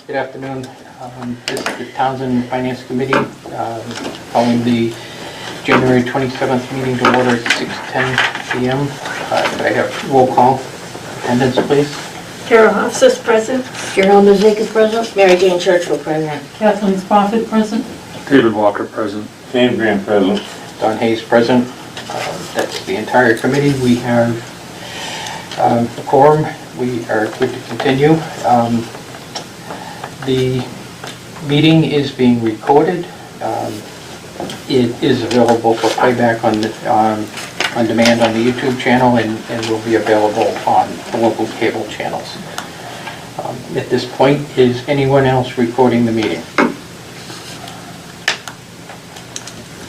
Good afternoon. This is the Townsend Finance Committee calling the January 27th meeting to order at 6:10 p.m. Could I have roll call attendance, please? Carol Hofstas present. Gerald Mazeika present. Mary Jane Churchill present. Kathleen Spofford present. David Walker present. Dan Graham present. Don Hayes present. That's the entire committee. We have a quorum. We are good to continue. The meeting is being recorded. It is available for playback on demand on the YouTube channel and will be available on the local cable channels. At this point, is anyone else recording the meeting?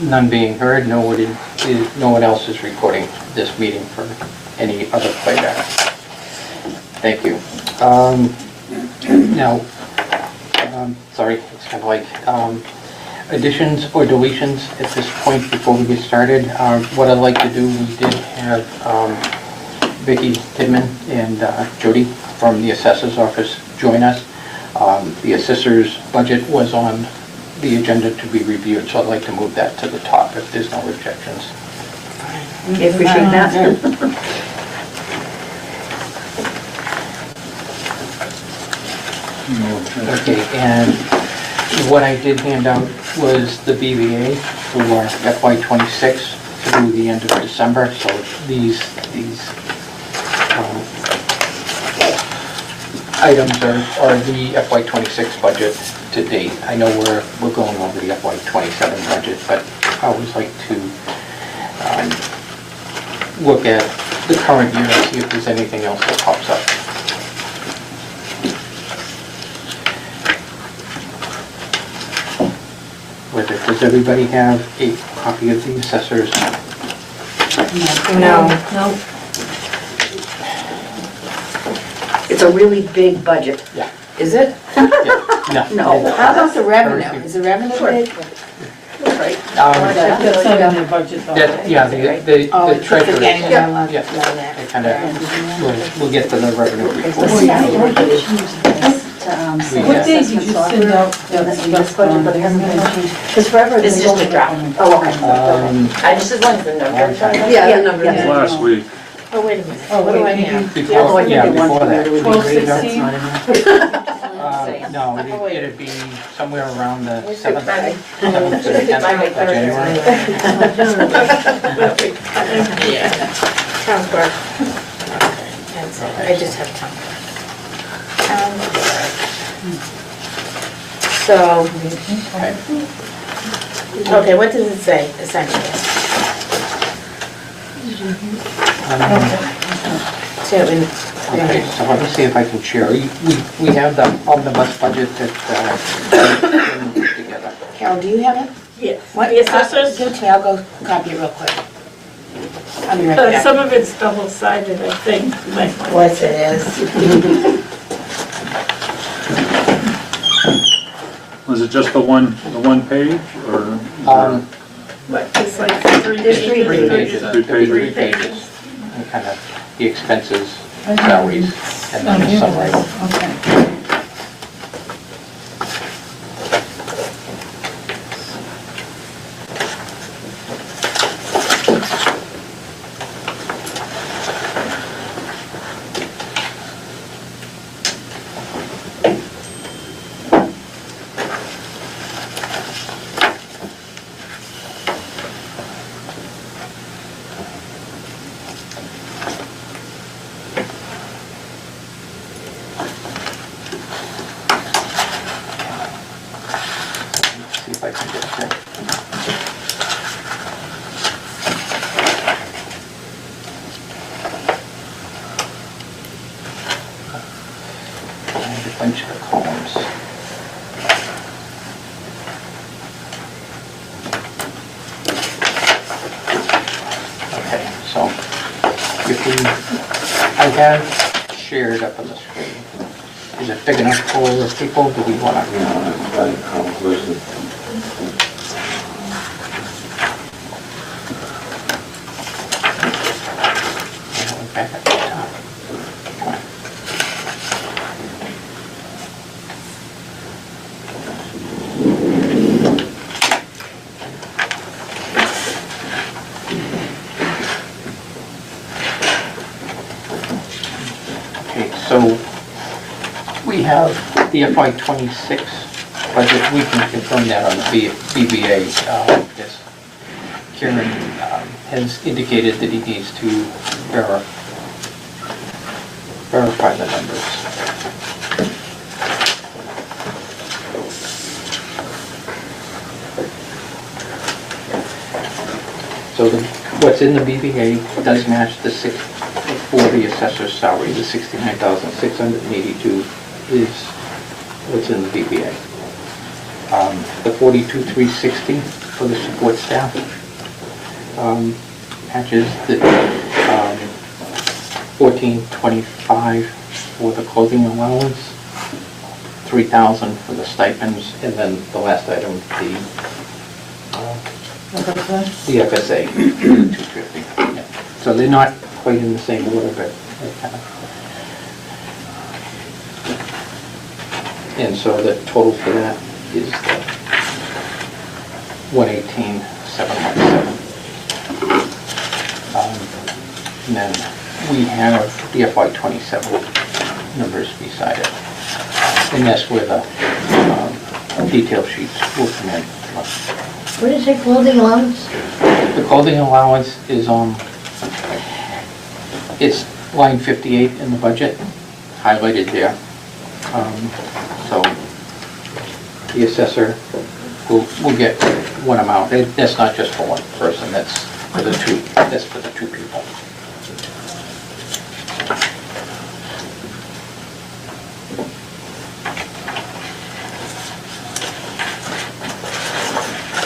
None being heard. No one else is recording this meeting for any other playback. Thank you. Now, sorry, it's kind of like additions or deletions at this point before we get started. What I'd like to do, we did have Vicki Tidman and Jody from the assessor's office join us. The assessor's budget was on the agenda to be reviewed, so I'd like to move that to the top if there's no objections. Okay, appreciate that. Okay, and what I did hand out was the BVA for FY26 through the end of December, so these items are the FY26 budget to date. I know we're going over the FY27 budget, but I always like to look at the current year and see if there's anything else that pops up. Does everybody have a copy of the assessor's? No. No. It's a really big budget. Yeah. Is it? Yeah. No. How about the revenue? Is the revenue big? Right. That's not in the budget though. Yeah, the treasurer. Forgetting Yeah, about yeah. that. I kind of, we'll get to the revenue report. What day did you send out that stuff on? Because forever. It's just a draft. Oh, okay. I just as long as the number. Yeah, the number. Yeah. Last week. Oh, wait a minute. Oh, What do I wait, have? Before, yeah, before that. 12/16? No, it'd be somewhere around the 7th, Right. 7th to the 10th of January. Yeah. Town clerk. That's it. I just have town clerk. So, okay, what does it say essentially? So, Okay, so let me see if I can share. We have the omnibus budget that we put together. Carol, do you have it? yes. What? The assessors, Give it to me, I'll go copy it real quick. I'll be right back. some of it's double-sided, I think. Yes, it is. Was it just the one page or? What, it's like three There's three pages? Three pages. Three pages. And kind of the expenses, salaries, and then the summary. Okay. See if I can get there. And a bunch of columns. Okay, so if I have shared up on the screen. Is it big enough for people? Do we want to? Back at the top. Come on. The FY '26 budget, we can confirm that on the BBA. Yes. Kieran has indicated that he needs to verify the numbers. So what's in the BBA does match the for the assessor's salary. The $69,682 is what's in the BBA. The $42,360 for the support staff matches the $14,25 for the clothing allowance, $3,000 for the stipends, and then the last item, the FSA, $250. Yeah. So they're not quite in the same order, but they kind of. And so the total for that is the $118,717. And then we have the FY '27 numbers beside it. And that's where the detail sheets will come in. What is your clothing allowance? The clothing allowance is it's line 58 in the budget, highlighted there. So the assessor will get one amount. That's not just for one person, that's for the two people.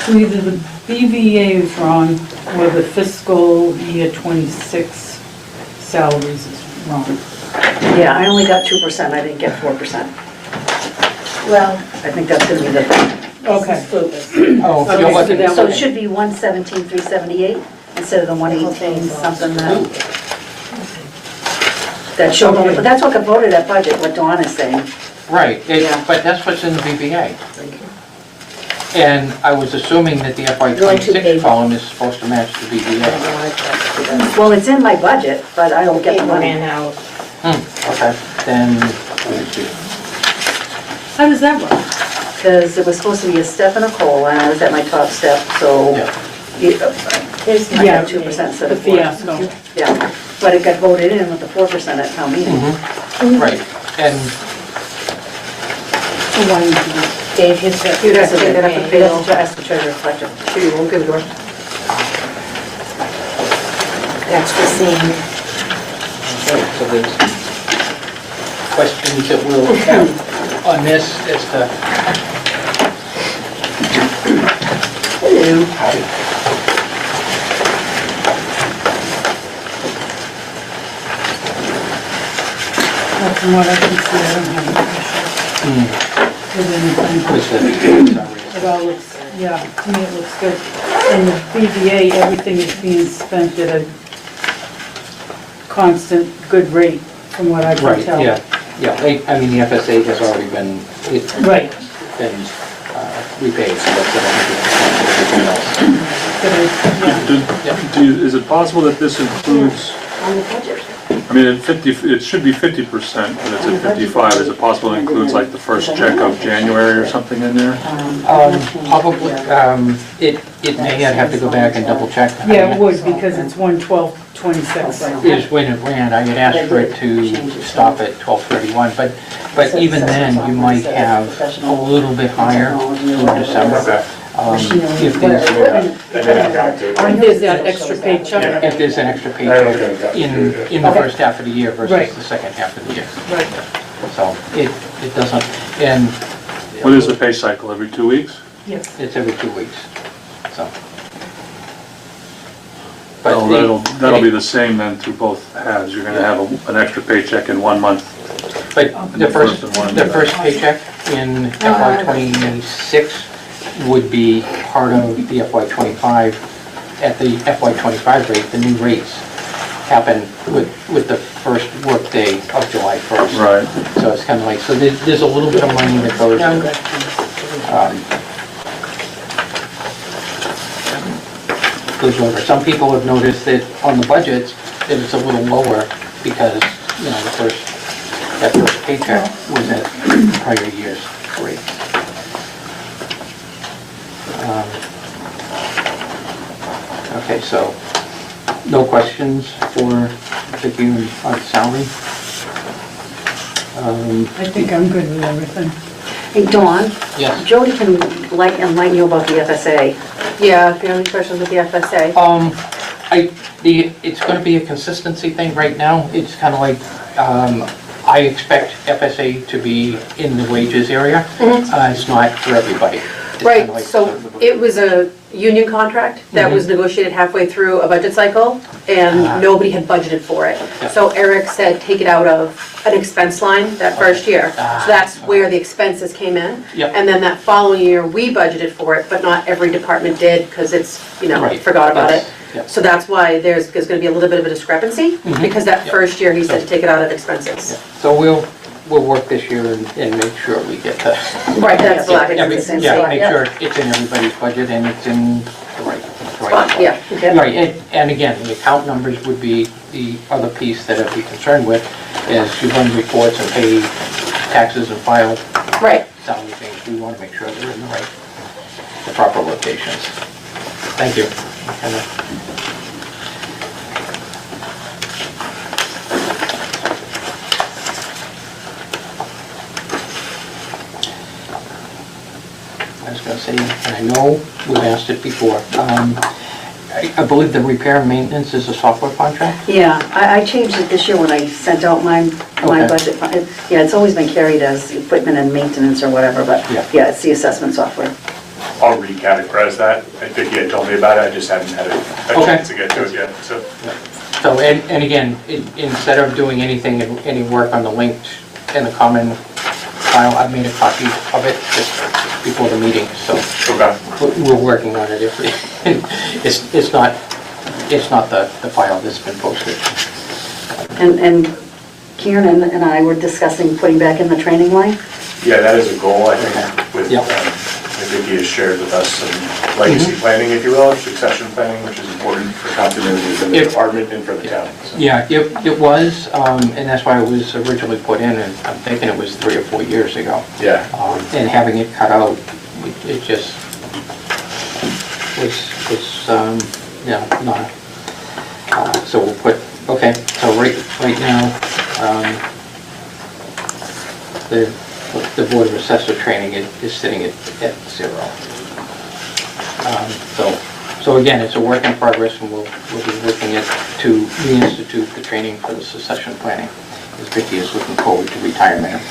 So either the BVA is wrong, or the fiscal year '26 salaries is wrong. Yeah, I only got 2%, I didn't get 4%. Well, I think that's gonna be the thing. Okay. Oh, Okay, you're so looking that So it should be 117,378 instead of the 118 something that showed, Okay. but that's what got voted at budget, what Dawn is saying. right, Yeah. but that's what's in the BBA. And I was assuming that the FY Going to '26 pay- column is supposed to match the BBA. Well, it's in my budget, but I don't get the Paper money. ran out. Okay, then, let me see. How does that work? Because it was supposed to be a step and a COLA, and I was at my top step, so Yeah. Here's I Yeah, got 2% instead The of 4. fiasco. Yeah, but it got voted in with the 4% at town meeting. Right, and So why don't you just- Dave, here's the. You'd have to take that up with Bill, to ask the treasurer collector. Here you won't give it away. That's the same. so there's questions that we'll have on this as to. Hello. Howdy. From what I can see, I don't have any issues with anything. With the salary. It all looks, yeah, to me it looks good. And the BVA, everything is being spent at a constant, good rate, from what I can Right, tell. yeah, I mean, the FSA has already been, it's Right. been repaid, so that's everything else. But Is it possible that this includes, On the budget. I mean, it should be 50%, but it's at 55. Is it possible it includes like the first check of January or something in there? Probably, it may, I'd have to go back and double check. Yeah, it would, because it's 1/12/26. Is when it ran, I had asked for it to stop at 12/31, but even then, you might have a little bit higher through December. If There's that extra paycheck. there's an extra paycheck in the first half of the year Right. versus the second half of the year. Right. So it doesn't, and What is the pay cycle, every 2 weeks? Yes. it's every 2 weeks, so. Well, that'll be the same then through both halves. You're gonna have an extra paycheck in 1 month. But the first and one. paycheck in FY '26 would be part of the FY '25. At the FY '25 rate, the new rates happen with the first workday of July 1st. Right. So it's kind of like, so there's a little bit of money that goes, goes over. Some people have noticed that on the budgets, that it's a little lower because, you know, the first that first paycheck was at prior year's rate. Okay, so no questions for Vicki on salary? I think I'm good with everything. Hey, Dawn, Yes. Jody can enlighten you about the FSA. Yeah, if you have any questions with the FSA. It's gonna be a consistency thing right now. It's kind of like, I expect FSA to be in the wages area. It's not for everybody. It's kinda Right, like so the- it was a union contract that was negotiated halfway through a budget cycle, and nobody had budgeted for it. Yeah. So Eric said, take it out of an expense line that first year. Ah. So that's where the expenses came in. Yep. And then that following year, we budgeted for it, but not every department did, because it's, Right. forgot about it. Yeah. So that's why there's gonna be a little bit of a discrepancy, because that Yep. first year, he said to Yep. take it out of expenses. So we'll work this year and make sure we get the. Right, that's the lack of every- consistency. Yeah, make sure it's in everybody's budget and it's in the right spot. Yeah, okay. Right, and again, the account numbers would be the other piece that I'd be concerned with, is you run reports and pay taxes and file Right. salary things. We want to make sure they're in the proper locations. Thank you. Kinda- I was gonna say, and I know we've asked it before, I believe the repair and maintenance is a software contract? Yeah, I changed it this year when I sent out my Okay. budget. Yeah, it's always been carried as equipment and maintenance or whatever, but Yeah. yeah, it's the assessment software. I'll recategorize that. I think he had told me about it, I just haven't had a Okay. chance to get to it yet, so. So, and again, instead of doing anything, any work on the linked and the common file, I made a copy of it just before the meeting, so Okay. we're working on it. If it's not the file that's been posted. And Kieran and I were discussing putting back in the training line. Yeah, that is a goal, I think, with, Yeah. I think he has shared with us some legacy planning, if you will, succession planning, which is important for continuity within the If- department and for the town. so. Yeah, it was, and that's why it was originally put in, and I'm thinking it was 3 or 4 years ago. Yeah, And having it cut out, it just was, not, so we'll put, okay, so right now, the Board of Assessor training is sitting at 0. So again, it's a work in progress, and we'll be looking to reinstitute the training for the succession planning, as Vicki is looking forward to retirement,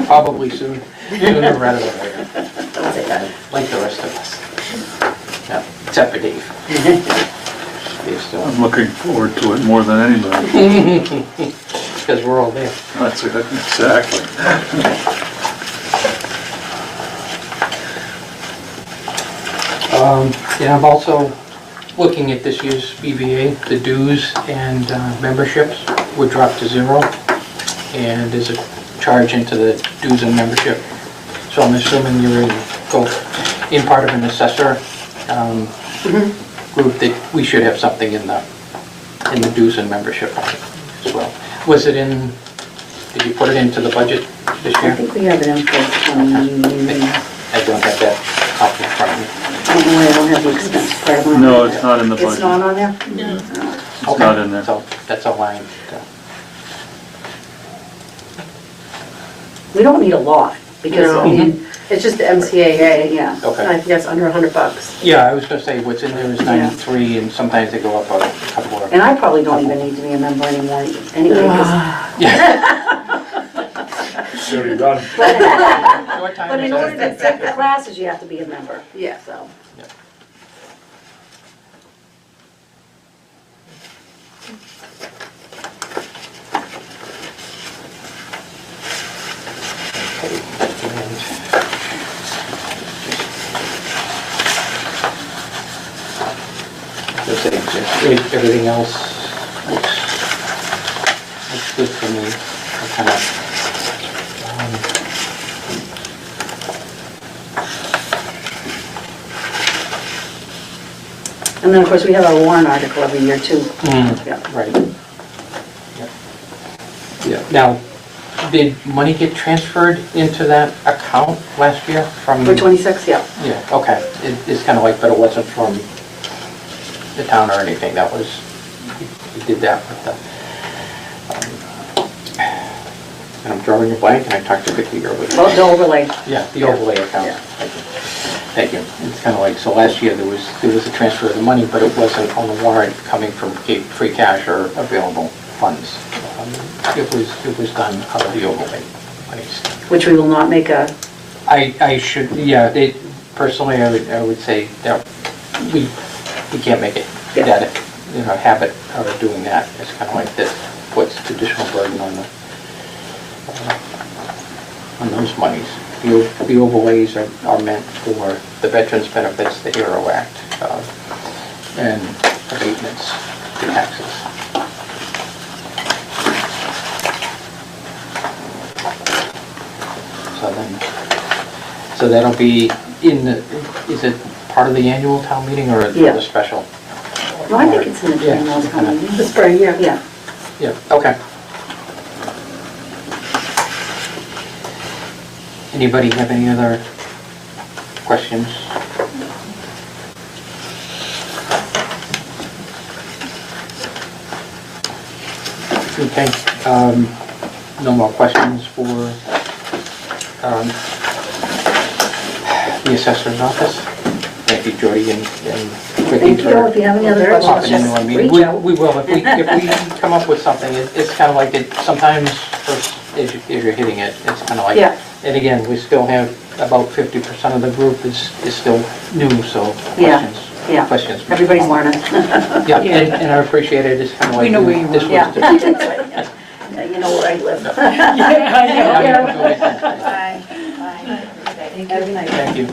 probably sooner rather than later, Don't say that. like the rest of us. Yeah, except for Dave. Dave's still, I'm looking forward to it more than anybody. because we're all there. That's it, exactly. And I'm also looking at this year's BVA, the dues and memberships would drop to 0, and there's a charge into the dues and membership. So I'm assuming you're in part of an assessor group, that we should have something in the dues and membership as well. Was it in, did you put it into the budget this I year? think we have it in for 20, I don't have that copy in front of me. I don't know why I don't have the expense part on. No, it's not in the It's budget. not on there? No. It's not in there. So that's a line. We don't need a lot, because, I mean, It's just the MCAA. yeah. And Okay. I think that's under $100. Yeah, I was gonna say, what's in there is 93, and sometimes they go up a couple of... And I probably don't even need to be a member anymore, anyway. 'cause- so you're done. What time But is in that? order to take the classes, you have to be a member, Yeah. so. Everything else looks good for me. I kind of, And then, of course, we have our warrant article every year, too. Yeah. right. Yep. Yeah, now, Did money get transferred into that account last year from? For 26, yeah. Yeah, okay. It's kind of like, but it wasn't from the town or anything. That was, we did that with the, and I'm drawing a blank, and I talked to Vicki earlier. Well, the overlay. Yeah, the overlay account. Yeah. Thank you. It's kind of like, so last year there was a transfer of the money, but it wasn't on the warrant coming from free cash or available funds. It was done out of the overlay monies. Which we will not make a, I should, yeah, personally, I would say that we can't make it, Yeah. that, habit of doing that. It's kind of like this puts additional burden on those monies. The overlays are meant for the Veterans Benefits, the HERO Act, and abatements to taxes. So that'll be is it part of the annual town meeting or Yeah. the special? no, I think it's in the Yeah. annual town meeting. The spring, yeah. Yeah. Yeah, okay. Anybody have any other questions? Okay, no more questions for the assessor's office? Thank you, Jody and Vicki Thank you. for If you have any other popping questions, into our just meeting. reach out. We will, if we come up with something, it's kind of like, sometimes first, as you're hitting it, it's kind of like, Yeah. and again, we still have about 50% of the group is still new, so Yeah, questions. yeah. Questions. Everybody's learning. Yeah, and I appreciate it, it's kind of like. We know where you this are. was Yeah. the- Yeah, you know where I live. Yeah, I know. Yeah. Have a nice day. Thank you.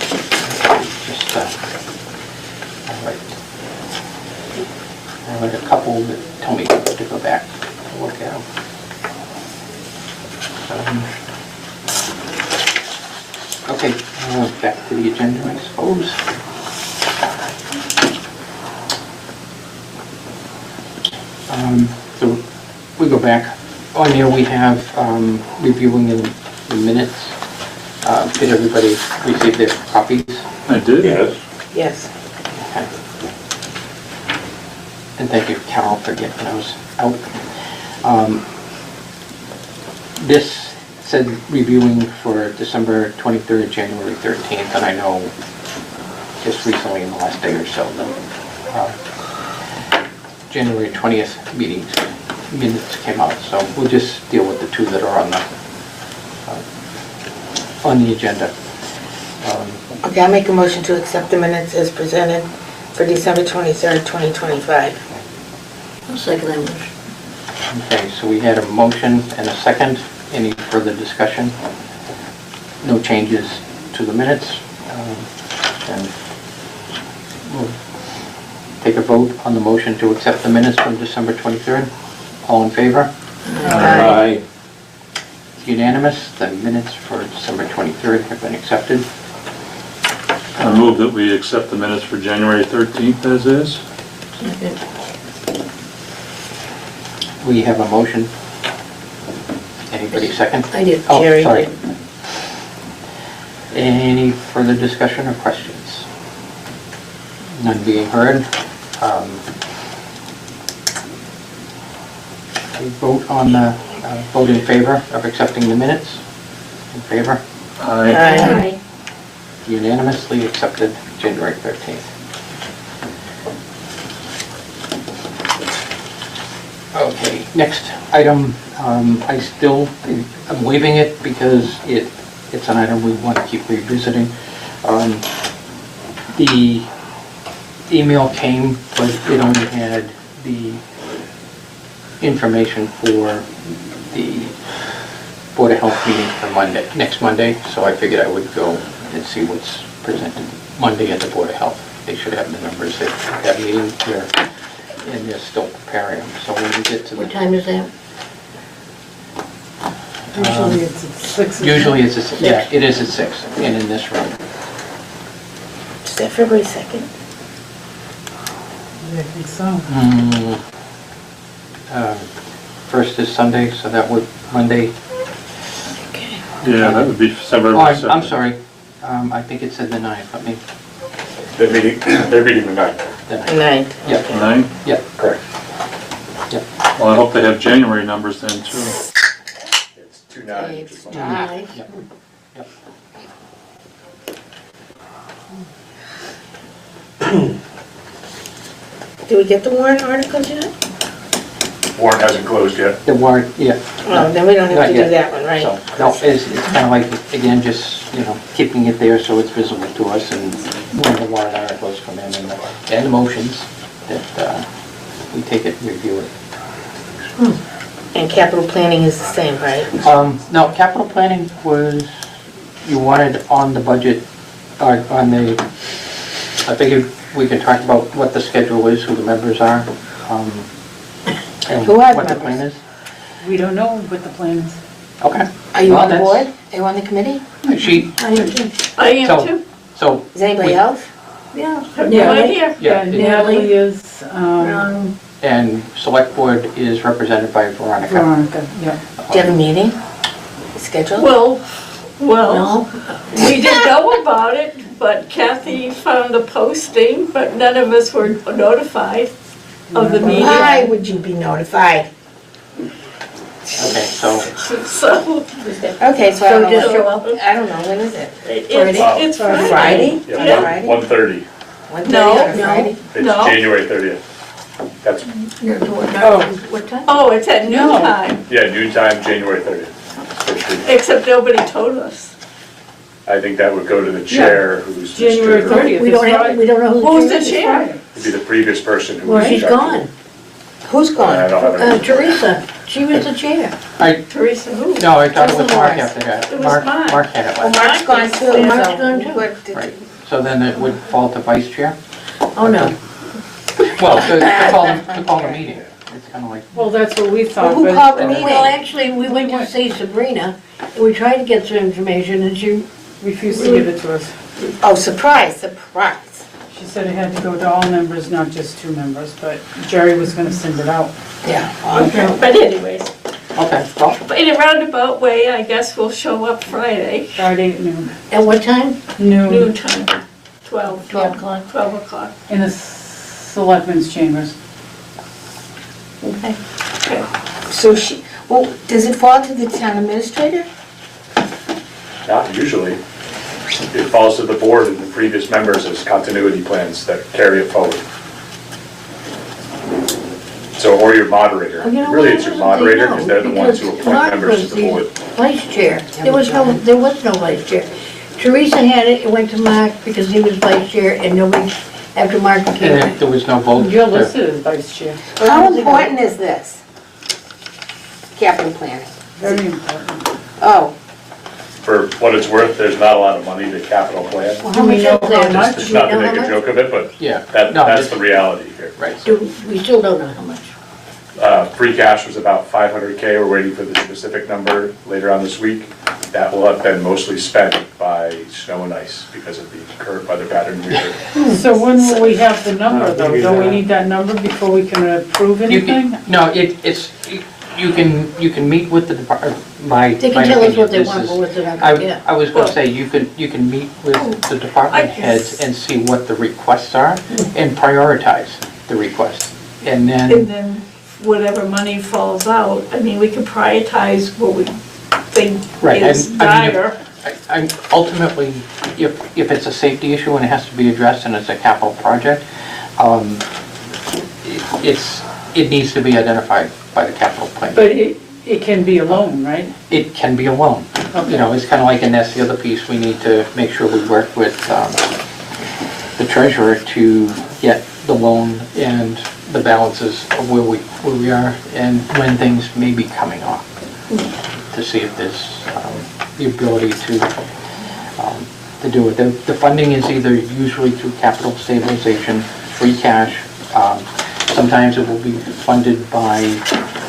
Just, all right. There were a couple that told me to go back and look at them. Okay, back to the agenda, I suppose. So we go back. On here we have reviewing the minutes. Did everybody receive their copies? I did? Yes. Okay. And thank you, Carol, for getting those out. This said reviewing for December 23rd, January 13th, and I know just recently in the last day or so, the January 20th minutes came out, so we'll just deal with the two that are on the agenda. Okay, I'll make a motion to accept the minutes as presented for December 23rd, 2025. I'll second that motion. Okay, so we had a motion and a second. Any further discussion? No changes to the minutes. And we'll take a vote on the motion to accept the minutes from December 23rd. All in favor? Aye. Unanimous. The minutes for December 23rd have been accepted. I move that we accept the minutes for January 13th as is. We have a motion. Anybody second? I did, Oh, Jerry sorry. did. Any further discussion or questions? None being heard. We vote on the, vote in favor of accepting the minutes. In favor? Aye. Aye. Unanimously accepted January 13th. Okay, next item, I'm waiving it because it's an item we want to keep revisiting. The email came, but it only had the information for the Board of Health meeting for Monday, next Monday, so I figured I would go and see what's presented Monday at the Board of Health. They should have the numbers at that meeting here, and they're still preparing them, so when we get to the... What time is that? Usually it's at 6. Usually it's, yeah, it is at 6, and in this room. that February 2nd? I think so. First is Sunday, so that would, Monday. Okay. Yeah, that would be February Oh, 2nd. I'm sorry. I think it said the 9th. Let me, They're meeting the 9th. the 9th. 9th. Yep, 9? yep, Correct. yep. Well, I hope they have January numbers then too. It's 2/9, which is Monday. Ah. Yep. Yep. Do we get the warrant articles yet? Warrant hasn't closed yet. The warrant, yeah. Oh, then we don't have Not to yet. do that one, right? So, no, it's kind of like, again, just, you know, keeping it there so it's visible to us and when the warrant articles come in and the motions that we take it and review it. And capital planning is the same, right? No, capital planning was, you wanted on the budget, on the, I figured we could talk about what the schedule is, who the members are, and Who are the what the members? plan is. We don't know what the plan is. Okay. Are you Well, on the that's- board? Are you on the committee? She, I am too. so, Is anybody We- else? Yeah. Yeah. Yeah, yeah, Natalie is, and select board is represented by Veronica. Veronica, yeah. Do you have a meeting scheduled? Well, we didn't know about it, but Kathy found a posting, but none of us were notified of the meeting. Why would you be notified? Okay, so, So Okay, so I don't just show know, up. I don't know, when is it? it's Friday. Friday? Yeah, Friday? 1:30. 1:30 No, on a no. Friday? It's No. January 30th. That's, What time? Oh, it's at noon time, yeah, noon time, January 30th. First reading. except nobody told us. I think that would go to the chair, who's the January chair. 30th is Friday. don't know Who's the chair? It'd be the previous person who Well, was. she's gone. Who's I gone? don't have any. Teresa, she was the chair. Teresa who? no, I thought it was Teresa Mark Morris. after that. It was Mark. Mark had it Oh, last. Mark's gone too. Yeah. Mark's gone too. Right, so then it would fall to vice chair? Oh, no. Well, to call the meeting. It's kind of like, Well, that's what we Well, thought, who but called the meeting? Well, actually, we went to see Sabrina, and we tried to get some information, and she, refused to give it to us. Oh, surprise, surprise. She said it had to go to all members, not just 2 members, but Jerry was gonna send it out. Yeah. But anyways, okay, well, in a roundabout way, I guess we'll show up Friday, Friday at noon. at what time? Noon, noon time, 12. 12 o'clock. 12 o'clock. in the selectmen's chambers. Okay. So she, well, does it fall to the town administrator? Not usually. It falls to the board and the previous members as continuity plans that carry it forward. So, or your moderator. Well, you know Really, what, it's your I moderator don't because they're the think ones who because appoint Mark members was to the board. Vice chair. There was no vice chair. Teresa had it, it went to Mark because he was vice chair, and nobody, after Mark came. and there was no vote. You're listed as vice chair. How important is this? Capital planning. Very important. Oh, For what it's worth, there's not a lot of money to capital plan. Well, Do how we much know is there? how much? Do It's we not to know make how a much? joke of it, but Yeah. that's No, the reality here. Right. We still don't know how much. Free cash was about 500K. We're waiting for the specific number later on this week. That will have been mostly spent by snow and ice because of the current weather pattern here. So when will we have the number though? Don't we need that number before we can approve You can, anything? no, you can meet with the department, my They my can tell us opinion, what they this want, is- but what they're not gonna get. I was gonna say, you can meet with the department I heads guess. and see what the requests are and prioritize the requests. And And then, then whatever money falls out, I mean, we can prioritize what we think Right, is and, I mean, dire. I ultimately, if it's a safety issue and it has to be addressed and it's a capital project, it needs to be identified by the capital plan. But it can be a loan, right? It can be a loan. You know, it's kind of like, and that's the other piece, we need to make sure we work with the treasurer to get the loan and the balances of where we are and when things may be coming off, to see if there's the ability to do it. The funding is either usually through capital stabilization, free cash. Sometimes it will be funded by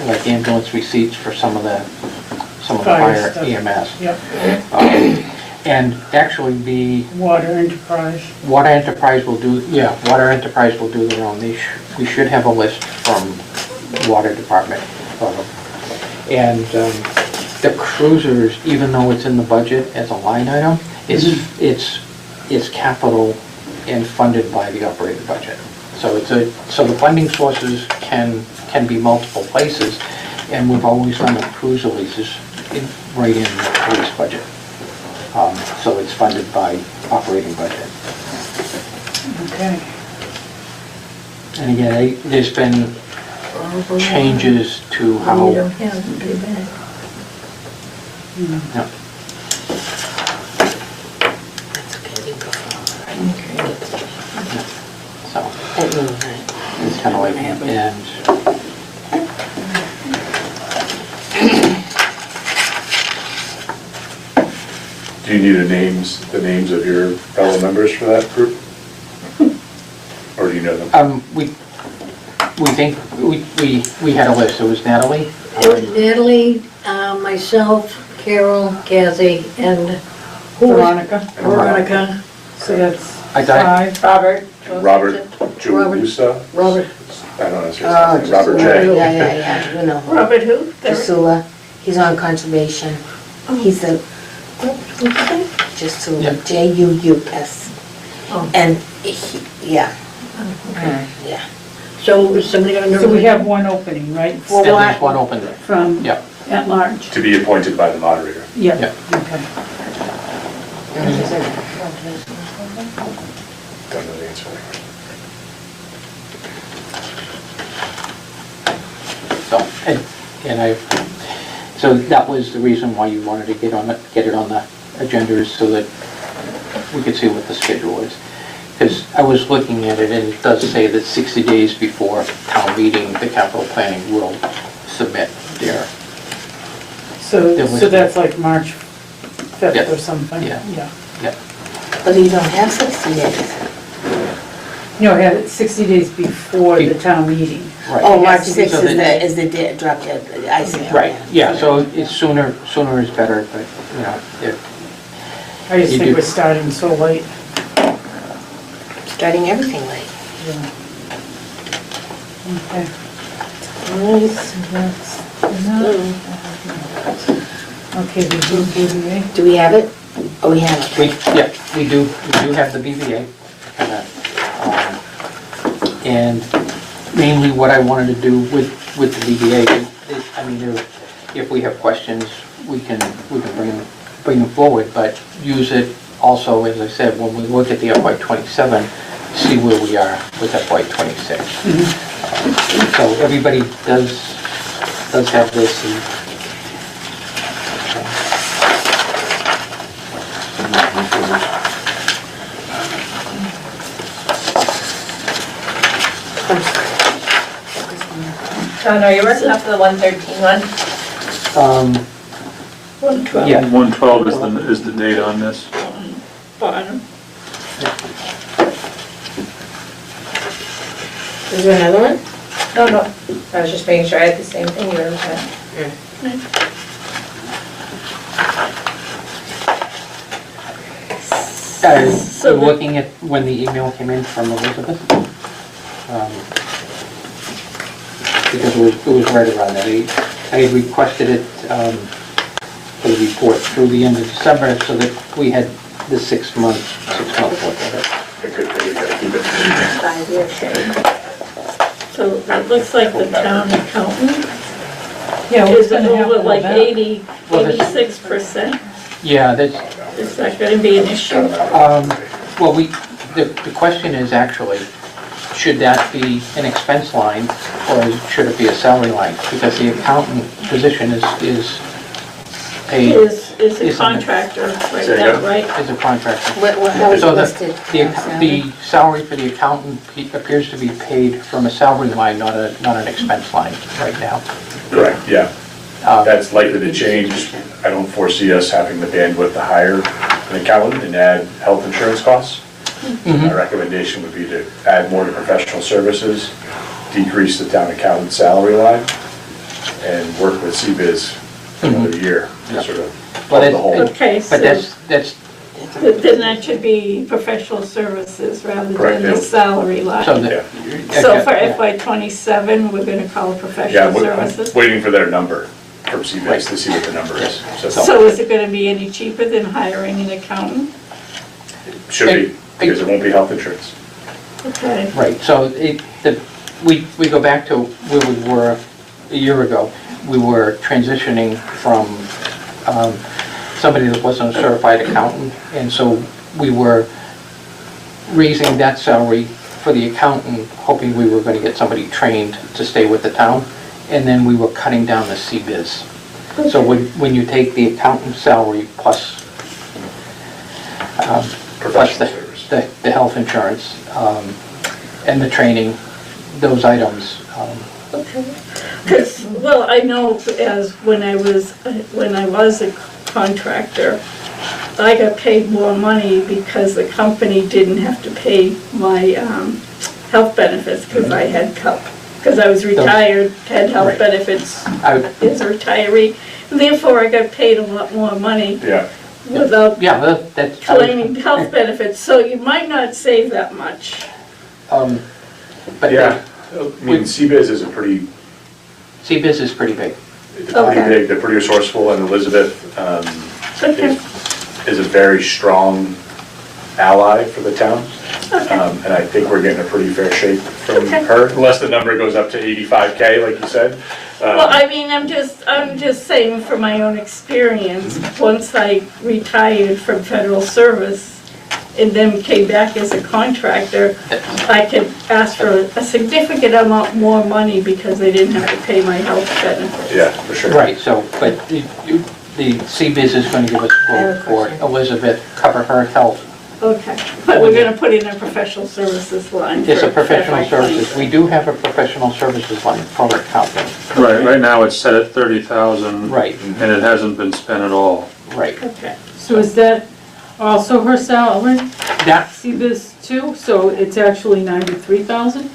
like ambulance receipts for some of the Fire fire stuff. EMS. Yep. And actually, the Water enterprise. Water Enterprise will do, yeah, Water Enterprise will do their own. We should have a list from Water Department. And the cruisers, even though it's in the budget as a line item, it's capital and funded by the operating budget. So so the funding sources can be multiple places, and we've always done the cruiser leases right in the police budget. So it's funded by operating budget. Okay. And again, there's been changes to You how, don't have it, too bad. yeah, so it's kind of like, and Do you need the names of your fellow members for that group? Or do you know them? we think, we had a list. It was Natalie. It was Natalie, myself, Carol, Kathy, and who was? Veronica. Veronica, So that's I got- five. Robert. Robert Juliusa? Robert. I don't know his Oh, last name. Robert J. Yeah, you know. Robert who? Jasula, he's on conservation. He's the, Jasula, Yeah. J-U-U-S. Oh. And yeah, yeah. So is somebody gonna know? So we have one opening, right? Well, At why- least one open. From Yeah. at large. To be appointed by the moderator. Yeah, Yeah. okay. Don't know the answer. So, so that was the reason why you wanted to get it on the agenda, is so that we could see what the schedule is. Because I was looking at it, and it does say that 60 days before town meeting, the capital planning will submit their, So, There was- so that's like March 5th Yeah. or something? Yeah. Yeah. But you don't have 60 days. No, have it 60 days before the town meeting. right. Oh, March So 6th that- is the drop dead, I see. Right, yeah, so it's sooner is better, but, you know, I just You think do. we're starting so late. Starting everything late. Okay. Okay, we do BBA. Do we have it? Oh, we have it. we do have the BVA. And mainly what I wanted to do with the BVA is, I mean, if we have questions, we can bring them forward, but use it also, as I said, when we look at the FY '27, see where we are with FY '26. So everybody does have this, and John, are you working off the 113 one? yeah, 112 is the date on this. Bottom. Is there another one? No, no, I was just making sure I had the same thing you were looking at. So looking at when the email came in from Elizabeth, because it was right around that age. I had requested it for the report through the end of December, so that we had the 6 month look at it. So it looks like the town accountant Yeah, we're is gonna have over all like that. 86%. Yeah, that's, Is that going to be an issue? well, the question is actually, should that be an expense line, or should it be a salary line? Because the accountant position is paid, Is a Isn't it? contractor right Say now, again? right? is a contractor. How is So it the, listed? the salary for the accountant appears to be paid from a salary line, not an expense line right now. Correct, yeah. Um, That's likely to change. I don't foresee us having the bandwidth to hire an accountant and add health insurance costs. My recommendation would be to add more to professional services, decrease the town accountant salary line, and work with CBIZ for another year to sort of But plug the hole. Okay, so But that's Then that should be professional services rather Correct, than the yeah. salary line. So Yeah. So for yeah. FY '27, we're gonna call it Yeah, professional I'm services. waiting for their number from CBIZ to see what the number is. So, So is it gonna be any cheaper than hiring an accountant? should be, because it won't be health insurance. Okay. Right, so we go back to where we were a year ago. We were transitioning from somebody that wasn't a certified accountant, and so we were raising that salary for the accountant, hoping we were going to get somebody trained to stay with the town, and then we were cutting down the CBIZ. So when you take the accountant's salary plus Professional service. the health insurance and the training, those items, Because, well, I know as when I was a contractor, I got paid more money because the company didn't have to pay my health benefits because I had because I was retired, had health Right. benefits I- as a retiree. Therefore, I got paid a lot more money Yeah, without yeah, that's. claiming health benefits, so you might not save that much. But yeah. I mean, CBIZ is a pretty, CBIZ is pretty big. it's pretty Okay. big, they're pretty resourceful, and Elizabeth Okay. is a very strong ally for the town. And I think we're getting a pretty fair shake from Okay. her, unless the number goes up to 85K, like you said. Well, I mean, I'm just saying from my own experience, once I retired from federal service and then came back as a contractor, I could ask for a significant amount more money because they didn't have to pay my health benefits. Yeah, for sure. Right, so, but the CBIZ is going to give us a I have a quote for question. Elizabeth, cover her health. Okay, but we're gonna put in a professional services line. It's a for professional FY services. We do have a professional services line for accounting. Right now it's set at 30,000. Right, And it hasn't been spent at all. right. Okay, So is that also her salary? That, CBIZ too? So it's actually 93,000?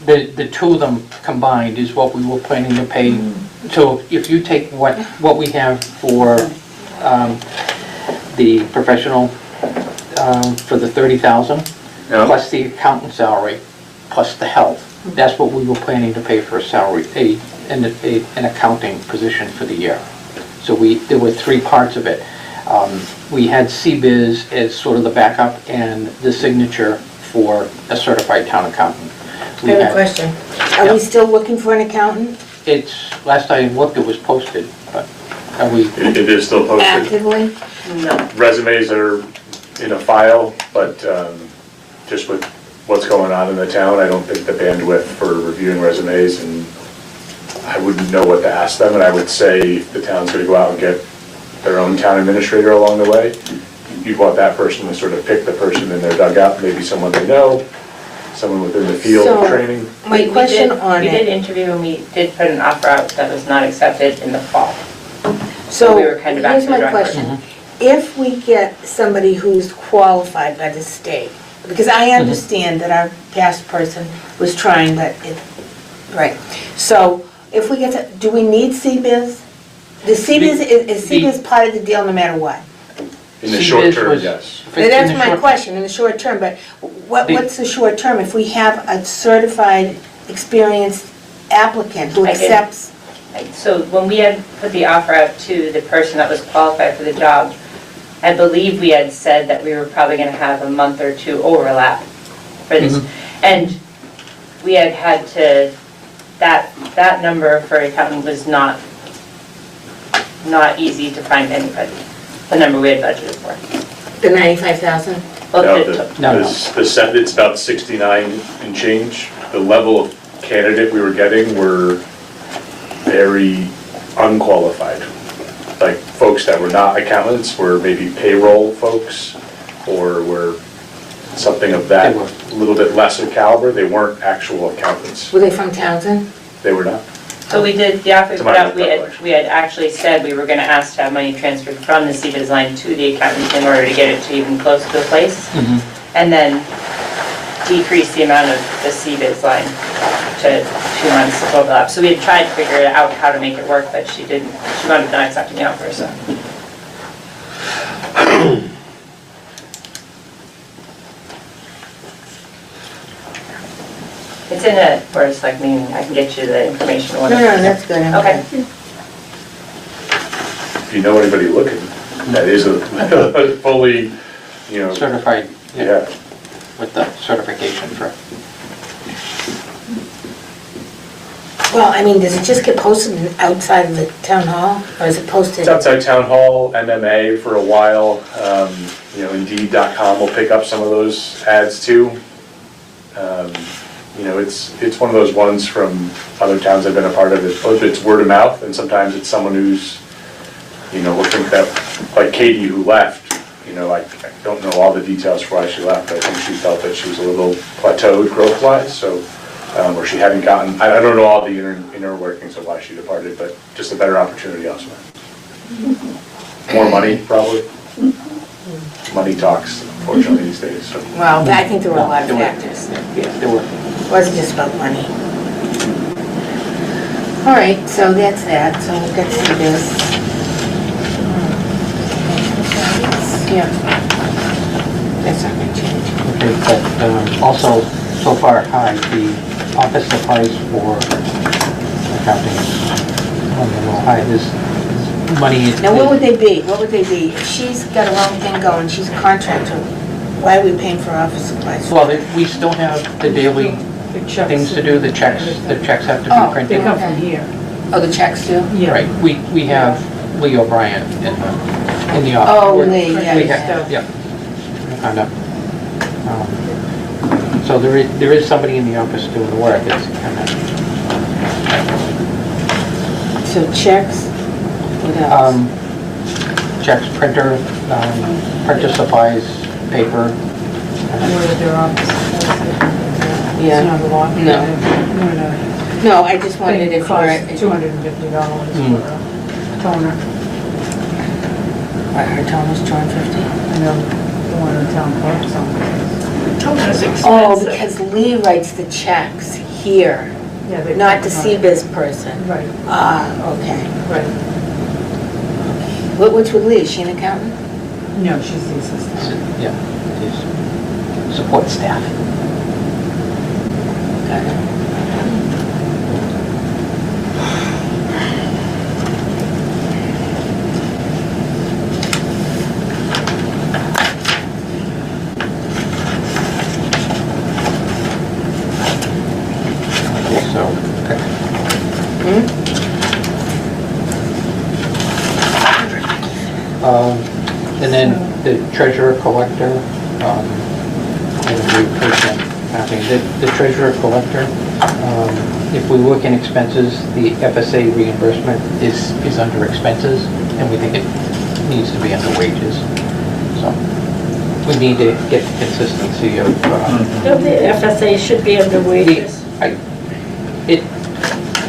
the two of them combined is what we were planning to pay. So if you take what we have for the professional, for the 30,000, Yeah, plus the accountant salary, plus the health, that's what we were planning to pay for a salary, an accounting position for the year. So there were three parts of it. We had CBIZ as sort of the backup and the signature for a certified town accountant. I We have a had- question. Are Yeah. we still looking for an accountant It's, last I looked, it was posted, but are we, It is still posted. actively? Resumes are in a file, but just with what's going on in the town, I don't think the bandwidth for reviewing resumes, and I wouldn't know what to ask them, and I would say if the town's gonna go out and get their own town administrator along the way, you'd want that person to sort of pick the person in their dugout, maybe someone they know, someone within the field of So- training. My question on We did it, interview and we did put an offer out that was not accepted in the fall. so we were kind of back here's to the my drawing board. question. If we get somebody who's qualified by the state, because I understand that our past person was trying, but it, right. So if we get to, do we need CBIZ? The CBIZ, is CBIZ part of the deal no matter what? In the short CBIZ term, was- yes. if it's in That's the my short- question, in the short term, but The- what's the short term? If we have a certified, experienced applicant who I did. accepts, So when we had put the offer out to the person that was qualified for the job, I believe we had said that we were probably gonna have a month or two overlap for this. And we had to, that number for accountant was not easy to find anybody, the number we had budgeted for. the 95,000? Well, No, the- it's about 69 and change. The level of candidate we were getting were very unqualified. Like folks that were not accountants were maybe payroll folks or were something of that, They were. little bit lesser caliber. They weren't actual accountants. Were they from Townsend? They were not. So we did, the offer we To put my out, recollection. we had actually said we were gonna ask to have money transferred from the CBIZ line to the accountant in order to get it to even close to the place. And then decrease the amount of the CBIZ line to 2 months overlap. So we had tried to figure out how to make it work, but she wound up not accepting the offer, so. It's in a Board of Select meeting, I can get you the information. No, that's good. I'm Okay. good. If you know anybody looking, that is a fully, Certified, yeah. with the certification for, Well, I mean, does it just get posted outside of the town hall, or is it posted? It's outside town hall, MMA for a while. Indeed.com will pick up some of those ads too. It's one of those ones from other towns I've been a part of. It's word of mouth, and sometimes it's someone who's, looking that, like Katie who left, I don't know all the details for why she left. I think she felt that she was a little plateaued growth-wise, so, or she hadn't gotten, I don't know all the inner workings of why she departed, but just a better opportunity elsewhere. More money, probably. Money talks, unfortunately, these days, so. Well, I think there were a lot of factors. yeah, there were. It wasn't just about money. All right, so that's that, so we'll get to this. Yeah. That's not gonna change. Okay, but also, so far, the office supplies for accounting is on the low high. This money is... Now, what would they be? What would they be? If she's got her own thing going, she's a contractor, why are we paying for office supplies? Well, we still have the daily The checks. things to do, the checks have to Oh, be They printed. come from here. Oh, the checks too? Yeah. Right, we have Lee O'Brien in the office. Oh, We're- Lee, yeah, we yeah. have- Yeah. I know. So there is somebody in the office doing the work, it's kind of... So checks, what else? Checks, printer, printer supplies, paper. Where their office is. Yeah. It's not a lot. No. No. No, I just wondered It if costs we're, $250 for a toner. her toner's $250? I know the one in town clerk's office. Toner's expensive. Oh, because Lee writes the checks here, Yeah, they not the come from- CBIZ person. Right, Ah, okay. right. What's with Lee, is she an accountant? No, she's the assistant. Yeah, it is support staff. Got it. So, and then the treasurer collector, and the treasurer collector, if we look in expenses, the FSA reimbursement is under expenses, and we think it needs to be under wages. So we need to get the consistency of, No, the FSA should be under wages.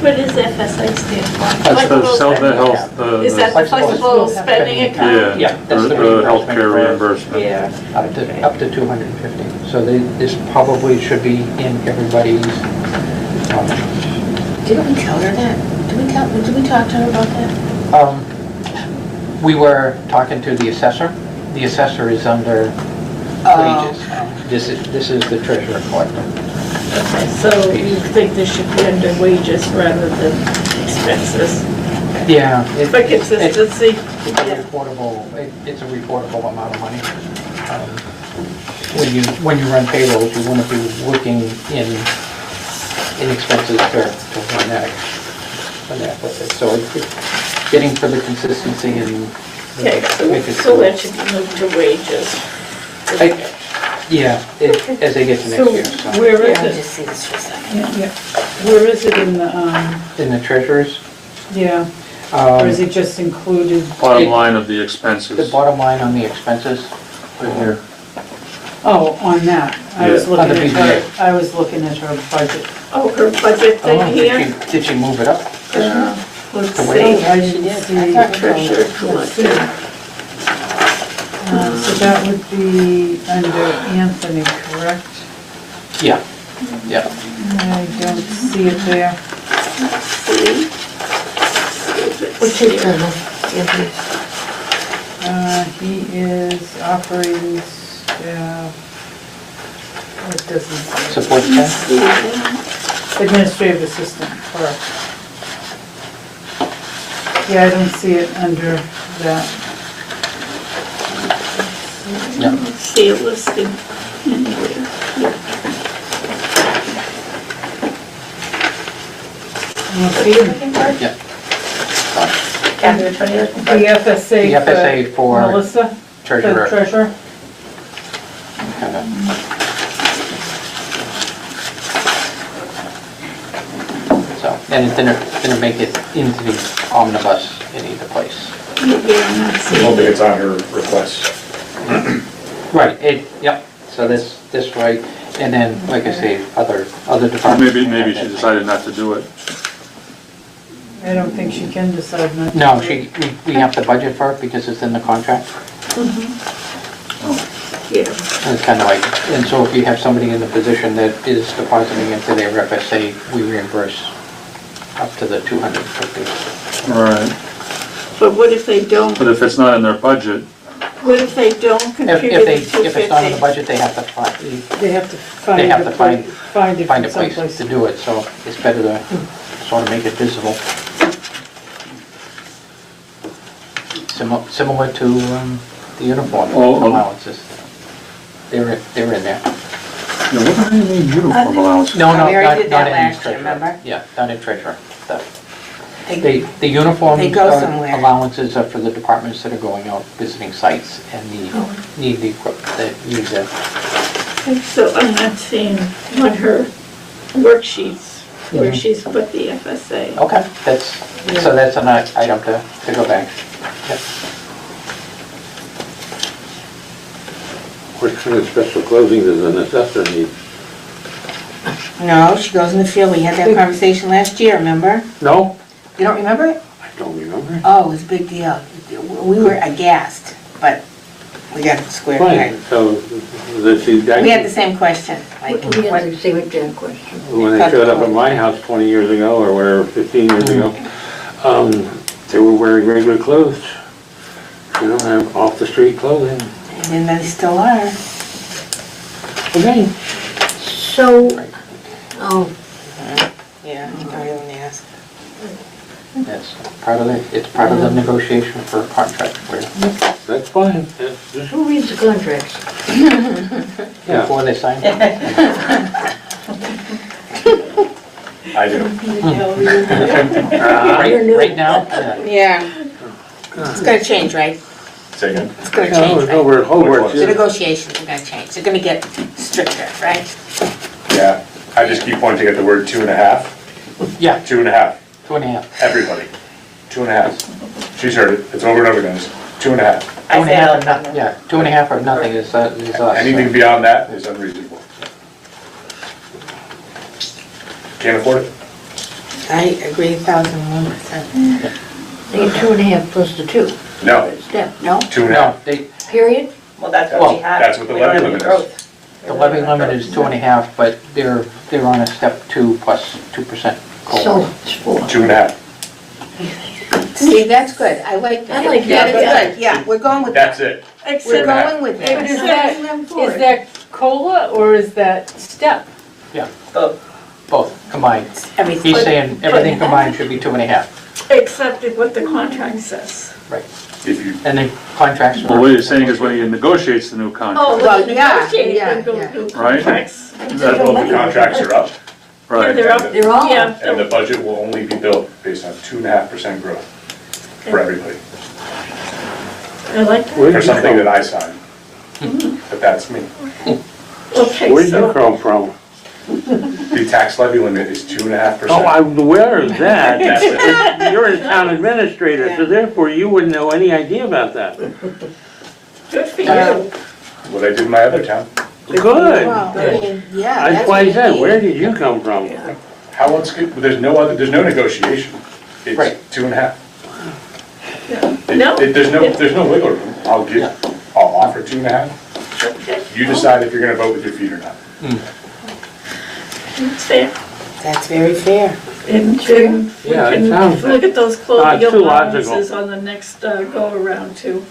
What does FSA stand for? That's the Flexible self, the spending. health, Is that the Flexible flexible spending account? Yeah, that's the the reimbursement healthcare for- reimbursement. Yeah. up to 250. So this probably should be in everybody's, Didn't we tell her that? Did we talk to her about that? we were talking to the assessor. The assessor is under Oh. wages. This is the treasurer collector. Okay, so you think this should be under wages rather than expenses? Yeah. For consistency? It's a reportable amount of money. When you run payrolls, you want to be looking in expenses to run that with it. So it's getting for the consistency and. Okay, make it so that should be moved to wages. Yeah, as they get to So next year. So. where Yeah, I'll is just see this for a second. it? Yeah. Where is it in the, In the treasurers, yeah, or is it just included? Bottom line of the the expenses. bottom line on the expenses, right here. Oh, on that. I was Yeah. looking On the at her, BBA. I was looking at her budget. Oh, her budget thing here? Did she move it up? Let's The see. way- I didn't see. I thought Treasurer collector. So that would be under Anthony, correct? Yeah, yeah. I don't see it there. See? What's his title? Anthony? He is operating staff. It doesn't say. Support staff? See. Administrative assistant clerk. Yeah, I don't see it under that. Yeah. See it listed anywhere. You don't see it? Yeah. Kathy, which one are you looking for? The FSA The FSA for Melissa, the treasurer. treasurer. Kinda. So, and it didn't make it into the omnibus in either place. Yeah, not I see don't think it. it's on her request. Right, yep, so this right, and then, like I say, other departments. Maybe she decided not to do it. I don't think she can decide not to. No, do it. we have to budget for it because it's in the contract. Yeah. And it's kind of like, and so if you have somebody in the position that is depositing into their FSA, we reimburse up to the 250. Right. But what if they don't, But if it's not in their budget, what if they don't contribute the If it's not in the 250? budget, they have to find They have to find. They have to find- it find a from place someplace. to do it, so it's better to sort of make it visible. Similar to the uniform Oh, allowances. They're in there. what do you mean uniform allowance? No, We already did not that in last year, treasurer. remember? Yeah, not in treasurer. They- The uniform They go somewhere. allowances are for the departments that are going out visiting sites and need the equipment that use it. So I'm not seeing on her worksheets where Mhm. she's put the FSA. Okay, so that's an item to go back. Yep. What kind of special clothing does an assessor need? No, she goes in the field. We had that conversation last year, remember? No, You don't remember it? I don't remember. Oh, it was a big deal. We were aghast, but we got it squared Fine, away. so this is, We had the same question, like, We had the same exact question. when they showed up at my house 20 years ago, or whatever, 15 years ago, they were wearing regular clothes. You know, have off-the-street clothing. and they still are. Okay. So, oh, Yeah, you probably wouldn't ask. It's part of the negotiation for a contract where, That's fine. That's just- who reads the contracts? Yeah. before they sign. I do. Right now, yeah. Yeah. It's gonna change, right? Say again? It's gonna No, change, it's right? over at Hobart. The negotiations are gonna change. They're gonna get stricter, right? Yeah, I just keep pointing at the word 2.5. Yeah, 2.5, 2.5. everybody, 2.5. She's heard it, it's over and over again, it's 2.5. I say it all the time. Yeah, 2.5 or nothing is us. Anything beyond that is unreasonable. Can't afford it. I agree 1,001%. They get 2.5 plus the 2 No, step, no? 2.5. No, Period? Well, that's Well, what we have. that's what the We don't levy have limit is. growth. the levy limit is 2.5, but they're on a step 2 plus 2% So, COLA. it's 4. 2.5. See, that's good. I like that. I like That that. is good. Yeah, we're going with that. That's it. We're Except, going with But that. is that COLA or is that step? Both. Both combined. Everything. He's saying everything combined should be 2.5. except what the contract says. If you, And the contracts Well, are. what you're saying is when he negotiates the new Oh, contract, Well, with the yeah, negotiating, yeah, the yeah. new Right? contracts. well, the contracts are up, Yeah, right? they're up. They're all Yeah, and the budget will only be built based on 2.5% growth for everybody, I like that. Where for did you something that come, I signed. But that's me. Okay, where did you so, come from? The tax levy limit is 2.5%. Oh, I'm aware of that. That's it. You're a town administrator, so therefore you wouldn't know any idea about that. good for you. What I did in my other town. Good. Well, I mean, yeah. That's why I said, where did you come from? How else could, there's no negotiation. Right. It's 2.5. No. There's no wiggle room. I'll offer 2.5. You decide if you're gonna vote with your feet or not. It's fair. That's very fair. And then we Yeah, it can sounds- look at those it's clothing too logical. allowances on the next go-around too.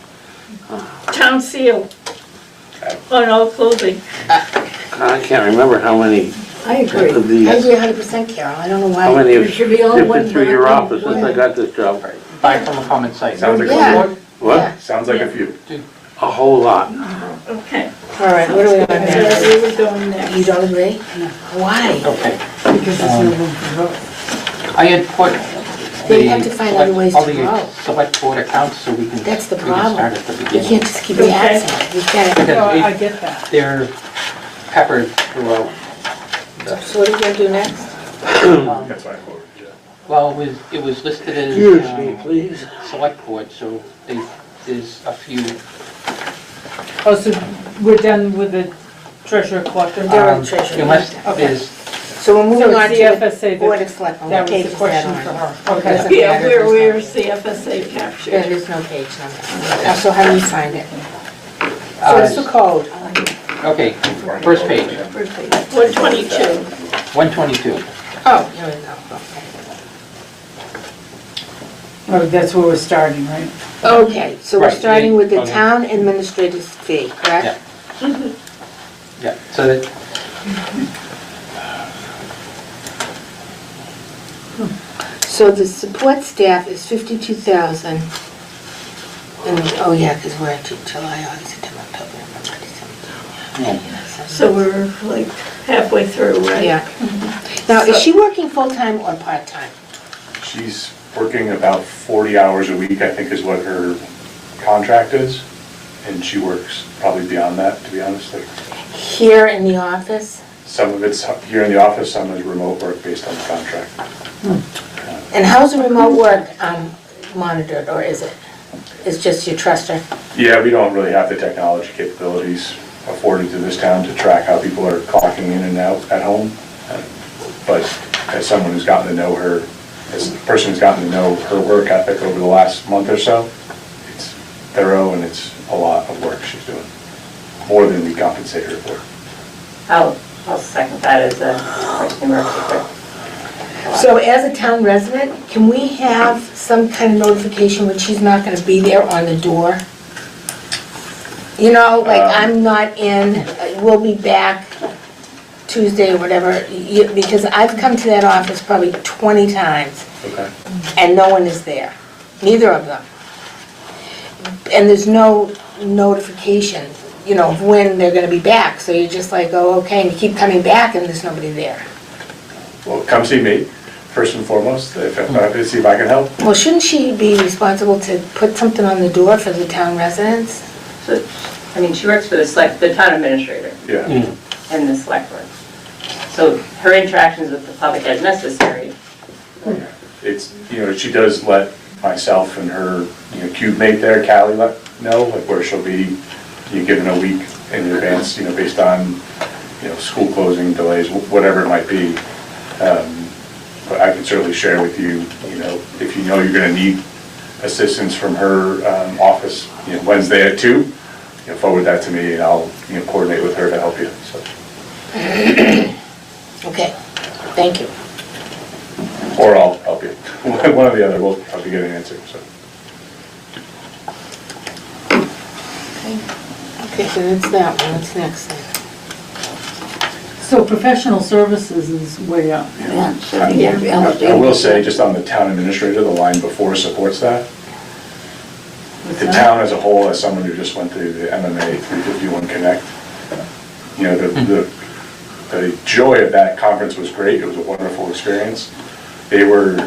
Town seal on all clothing. I can't remember how many I agree. I agree 100%, Carol. I don't know How why. many have There should be only one sifted through your person. office since I got this job? Buy from a common site. Sounds like Yeah. a few. What? Sounds like a few. A whole lot. Okay. All right, what are we on Where now? we were going next. You don't agree? Why? Okay. Because there's no room for both. I had put They the have to find other ways all to the grow. select board accounts so we can. That's the we can problem. start at the You beginning. can't just keep Okay. asking. You can't. Because Well, I it- get that. They're peppered throughout. So what are you gonna do next? That's why I quoted, yeah. Well, it was listed as Excuse me, please. select board, so there's a few. Oh, so we're done with the treasurer collector? They're on treasurer. Unless Okay. there's, So we're moving So on it's to CFSA the that- Board of Selectmen. That What was page the is question that for on? her. Okay. Doesn't Yeah, matter, there's no- where's the FSA captured? There is no page number. So how do you find it? So it's the code. okay, first page, 122. 122. Oh, here we go. Oh, that's where we're starting, right? Okay, so we're Right, starting with the okay. town administrator's fee, correct? Yeah, so that, So the support staff is 52,000. And, oh yeah, because we're at July, August, September, October, November, December. So we're like halfway through, right? Yeah. Now, is she working full-time or part-time? She's working about 40 hours a week, I think is what her contract is. And she works probably beyond that, to be honest. Like, Here in the office? some of it's here in the office, some is remote work based on the contract. And how's the remote work monitored, or is it? It's just you trust her? Yeah, we don't really have the technology capabilities afforded to this town to track how people are clocking in and out at home. But as someone who's gotten to know her, as a person who's gotten to know her work ethic over the last month or so, it's thorough and it's a lot of work she's doing, more than we compensate her for. I'll second that as a person who works with her. So as a town resident, can we have some kind of notification when she's not gonna be there on the door? You know, like, I'm not in, we'll be back Tuesday or whatever, because I've come to that office probably 20 times, Okay. and no one is there, neither of them. And there's no notification, you know, of when they're gonna be back, so you're just like, oh, okay, and you keep coming back and there's nobody there. Well, come see me, first and foremost, if I'm happy to see if I can help. Well, shouldn't she be responsible to put something on the door for the town residents? So, I mean, she works for the town administrator Yeah. and the select board. So her interactions with the public as necessary. It's, you know, she does let myself and her, you know, cube mate there, Callie, know, like where she'll be, you know, given a week in advance, you know, based on, you know, school closing delays, whatever it might be. But I can certainly share with you, you know, if you know you're gonna need assistance from her office, you know, Wednesday at 2, you know, forward that to me and I'll, you know, coordinate with her to help you, so. Okay, thank you. Or I'll help you. One or the other, we'll help you get an answer, so. Okay, so that's that one, what's next then? So professional services is way up. Yeah, so yeah, I will say, just on the town administrator, the line before support staff, What's the that? town as a whole, as someone who just went through the MMA 351 Connect, you know, the joy of that conference was great, it was a wonderful experience. They were,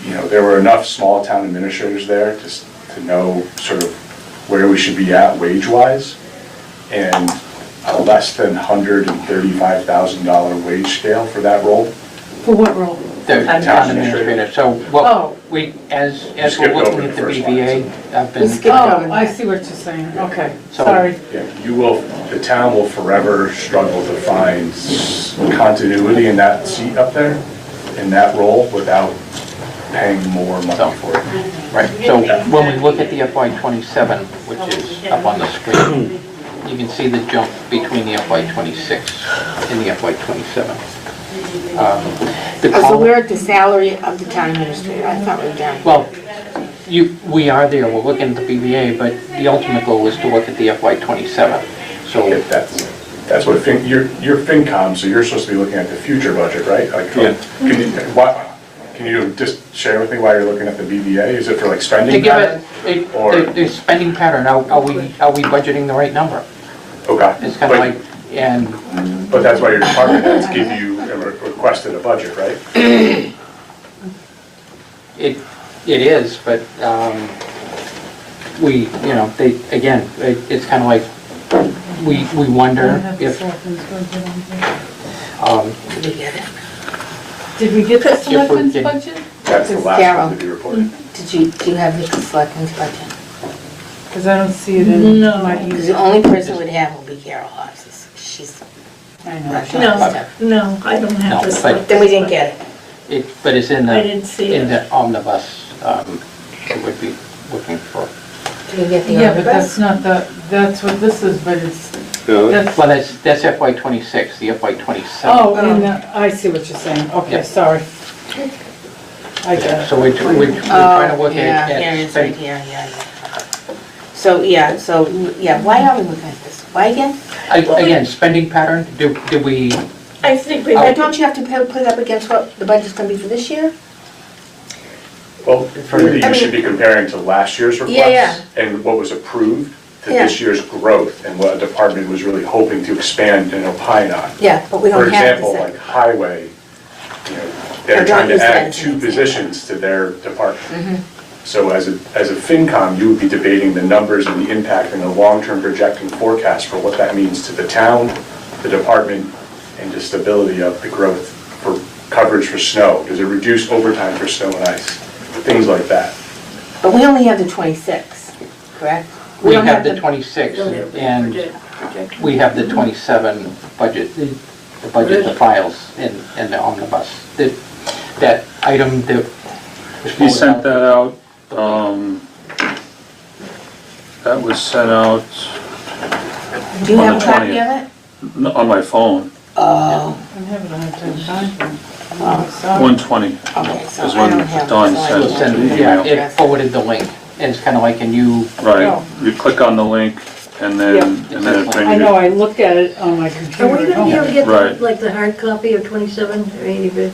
you know, there were enough small town administrators there just to know sort of where we should be at wage-wise, and a less than $135,000 wage scale for that role. For what role? the town administrator. So what Oh. we, as skipped we're looking over at the the first BVA, line, I've We been, skipped over Oh, I that. see what you're saying, okay, So- sorry. Yeah, you will, the town will forever struggle to find continuity in that seat up there, in that role, without paying more money for it. right, so when we look at the FY +27, which is up on the screen, you can see the jump between the FY '26 and the FY '27. The Oh, so column- we're at the salary of the town administrator, I thought we were done. Well, we are there, we're looking at the BVA, but the ultimate goal is to look at the FY '27. So If that's, That's what you're FinCom, so you're supposed to be looking at the future budget, right? Like, Yeah. Can you just share with me why you're looking at the BVA? Is it for like To spending give pattern? it, Or- the spending pattern, are we budgeting the right number? Okay. It's kind of like, and But that's why your department heads give you, requested a budget, right? it is, but, we, you know, they, again, it's kind of like, we wonder if, Did we get it? Did we get the If we're selectmen's getting- budget? That's the last Carol. one to be reported. Do you have the selectmen's budget? Because I don't see it in No. my Because the email. only person would have will be Carol Hawes. She's I know. rushing on stuff. No, I don't No, have this. but- Then we didn't get it. but it's in I the, didn't see in it. the omnibus, it would be looking for. Did we get the Yeah, but omnibus? that's not the, that's what this is, but it's, No, that's, Well, that's FY '26, the FY '27. oh, in the, I see what you're saying. Okay, Yeah. sorry. I got it. So we're trying to look Yeah, at here it is, right spend- here, yeah. So, yeah, why are we looking at this? Why again? Again, spending pattern, do we, I think we Why had don't you have to put it up against what the budget's gonna be for this year? Well, really, I you mean- should be comparing to last year's Yeah, yeah. requests and what was approved to Yeah. this year's growth and what a department was really hoping to expand and opine on. Yeah, but we For don't have example, this. like highway, you know, Or they're don't trying to use that add as an 2 example. positions to their department. Mhm. So as a FinCom, you would be debating the numbers and the impact and the long-term projecting forecast for what that means to the town, the department, and the stability of the growth for coverage for snow. Does it reduce overtime for snow and ice? Things like that. But we only have the 26, correct? we don't have the 26 and we have the 27 budget, the budget, the files in the omnibus. That item that was He sent forwarded that out, that was sent out Do you On have a the copy 20th. of it? on my phone, Oh, I'm having a hard time finding it. Oh. Sorry. 120 okay, so is I when don't have. Dawn so I sent out. can't Send- do Yeah, that. it forwarded the link, and it's kind of like a new, Right, you click on the link and then it brings I you. know, I looked at it on my Are computer we at gonna be able to home. get, Right. like, the hard copy of 27 or 80 bit?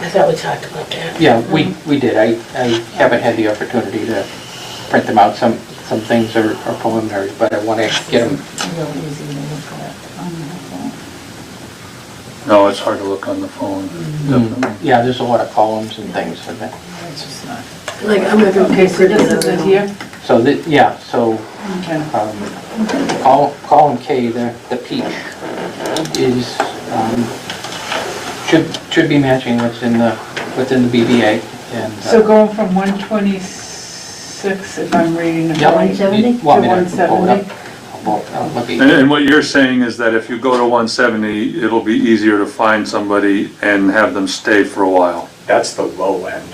I thought we talked about that. yeah, we did. I haven't had the opportunity to print them out. Some things are preliminary, but I want to get them. Real easy to look at on my phone. No, it's hard to look on the phone, definitely. Yeah, there's a lot of columns and things in there. It's just not. Like, I'm not gonna Okay, pay so for this is it here? So, so Okay. column K, the peach, is, should be matching what's in the BVA. And, So going from 126, if I'm reading it Yep. right, 170? You want me to pull it up? 170? I'll look at- And what you're saying is that if you go to 170, it'll be easier to find somebody and have them stay for a while. That's the low end.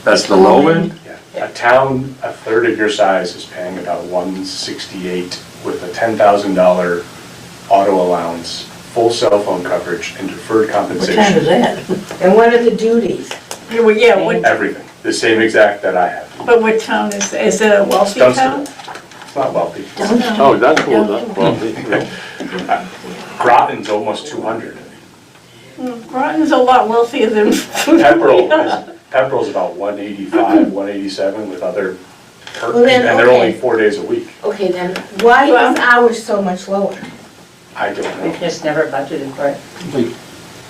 That's the low end? Yeah. A town a third of your size is paying about 168 with a $10,000 auto allowance, full cell phone coverage, and deferred What time is compensation. that? And what are the duties? Yeah, what, Everything, the same exact that I have. but what town is it a wealthy town? It's not wealthy. Oh, that's cool, that's well, Groton's almost 200. Groton's a lot wealthier than Pepperell's about 185, 187 with other perks, Well, then, and they're only okay. 4 days a week. Okay, then, why is ours so much lower? I don't know. We've just never budgeted for it. we-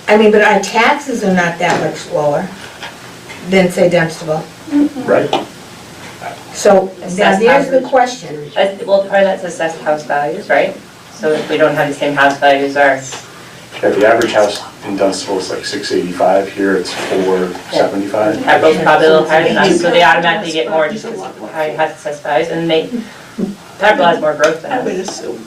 I mean, but our taxes are not that much lower than, say, Dunstable. Right? So, now Assessed there's the average. question. Well, part of that's assessed house values, right? So if we don't have the same house values, our, Yeah, the average house in Dunstable is like 685, here it's 475. Pepperell's probably a little higher than us, so they automatically get more just because of high assessed values, and Pepperell has more growth than I would us. assume,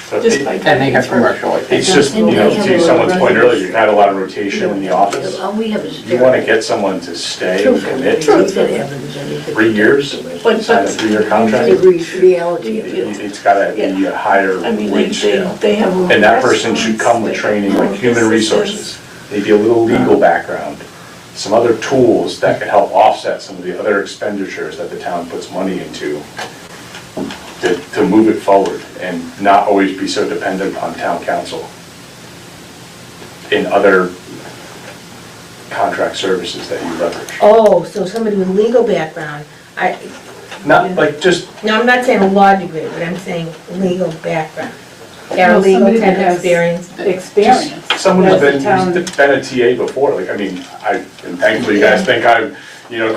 So just it- by. And they have commercial, I think. It's just, you know, to someone's point earlier, you've had a lot of rotation in the office. All we have is. You want to get someone to stay and commit Truth. 3 years, But- sign a 3-year contract, Reality. it's got to be a higher I mean, wage scale. they have. And that person should come with training like human resources, maybe a little legal background, some other tools that could help offset some of the other expenditures that the town puts money into. to move it forward and not always be so dependent on town council in other contract services that you leverage. Oh, so somebody with legal background, Not like just, no, I'm not saying a law degree, but I'm saying legal background. Well, Paralegal somebody type that has experience. Experience. just someone who's That's the town- been a TA before, like, I mean, and thankfully you guys think I'm,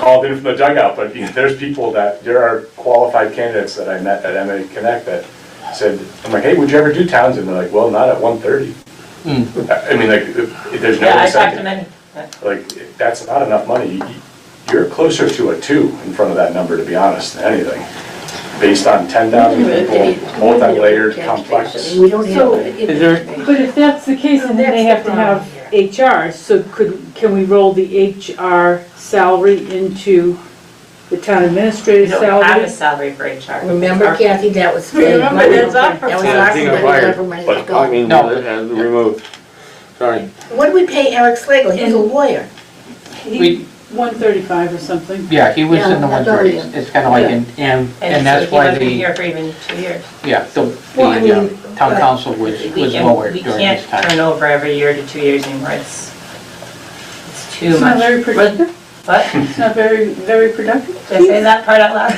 called in from the dugout, but there's people there are qualified candidates that I met at MA Connect that said, I'm like, hey, would you ever do Townsend? They're like, well, not at 130. I mean, like, there's no Yeah, I talked to incentive. many. Like, that's not enough money. You're closer to a 2 in front of that number, to be honest, than anything. Based on 10,000 people, multi-layered, complex. We don't So, have. Is there, But if that's the case, and then they have to have HR, so can we roll the HR salary into the town We administrator's don't have a salary? salary for HR. Remember, Kathy, that was. Remember, that's our That was Yeah, I think I'm fired. our. I mean, No. removed. Sorry. What do we pay Eric Slagle? He's a lawyer. We, 135 or something. yeah, he was in the Yeah, that's 130s. all, It's kind of like, and that's why And so he wasn't the, here for even 2 years. yeah, Well, I mean, town but- council was We lower we during can't this time. turn over every year to 2 years anymore, it's too It's much. not very productive. What? It's not very, very productive. Did I say that part out loud?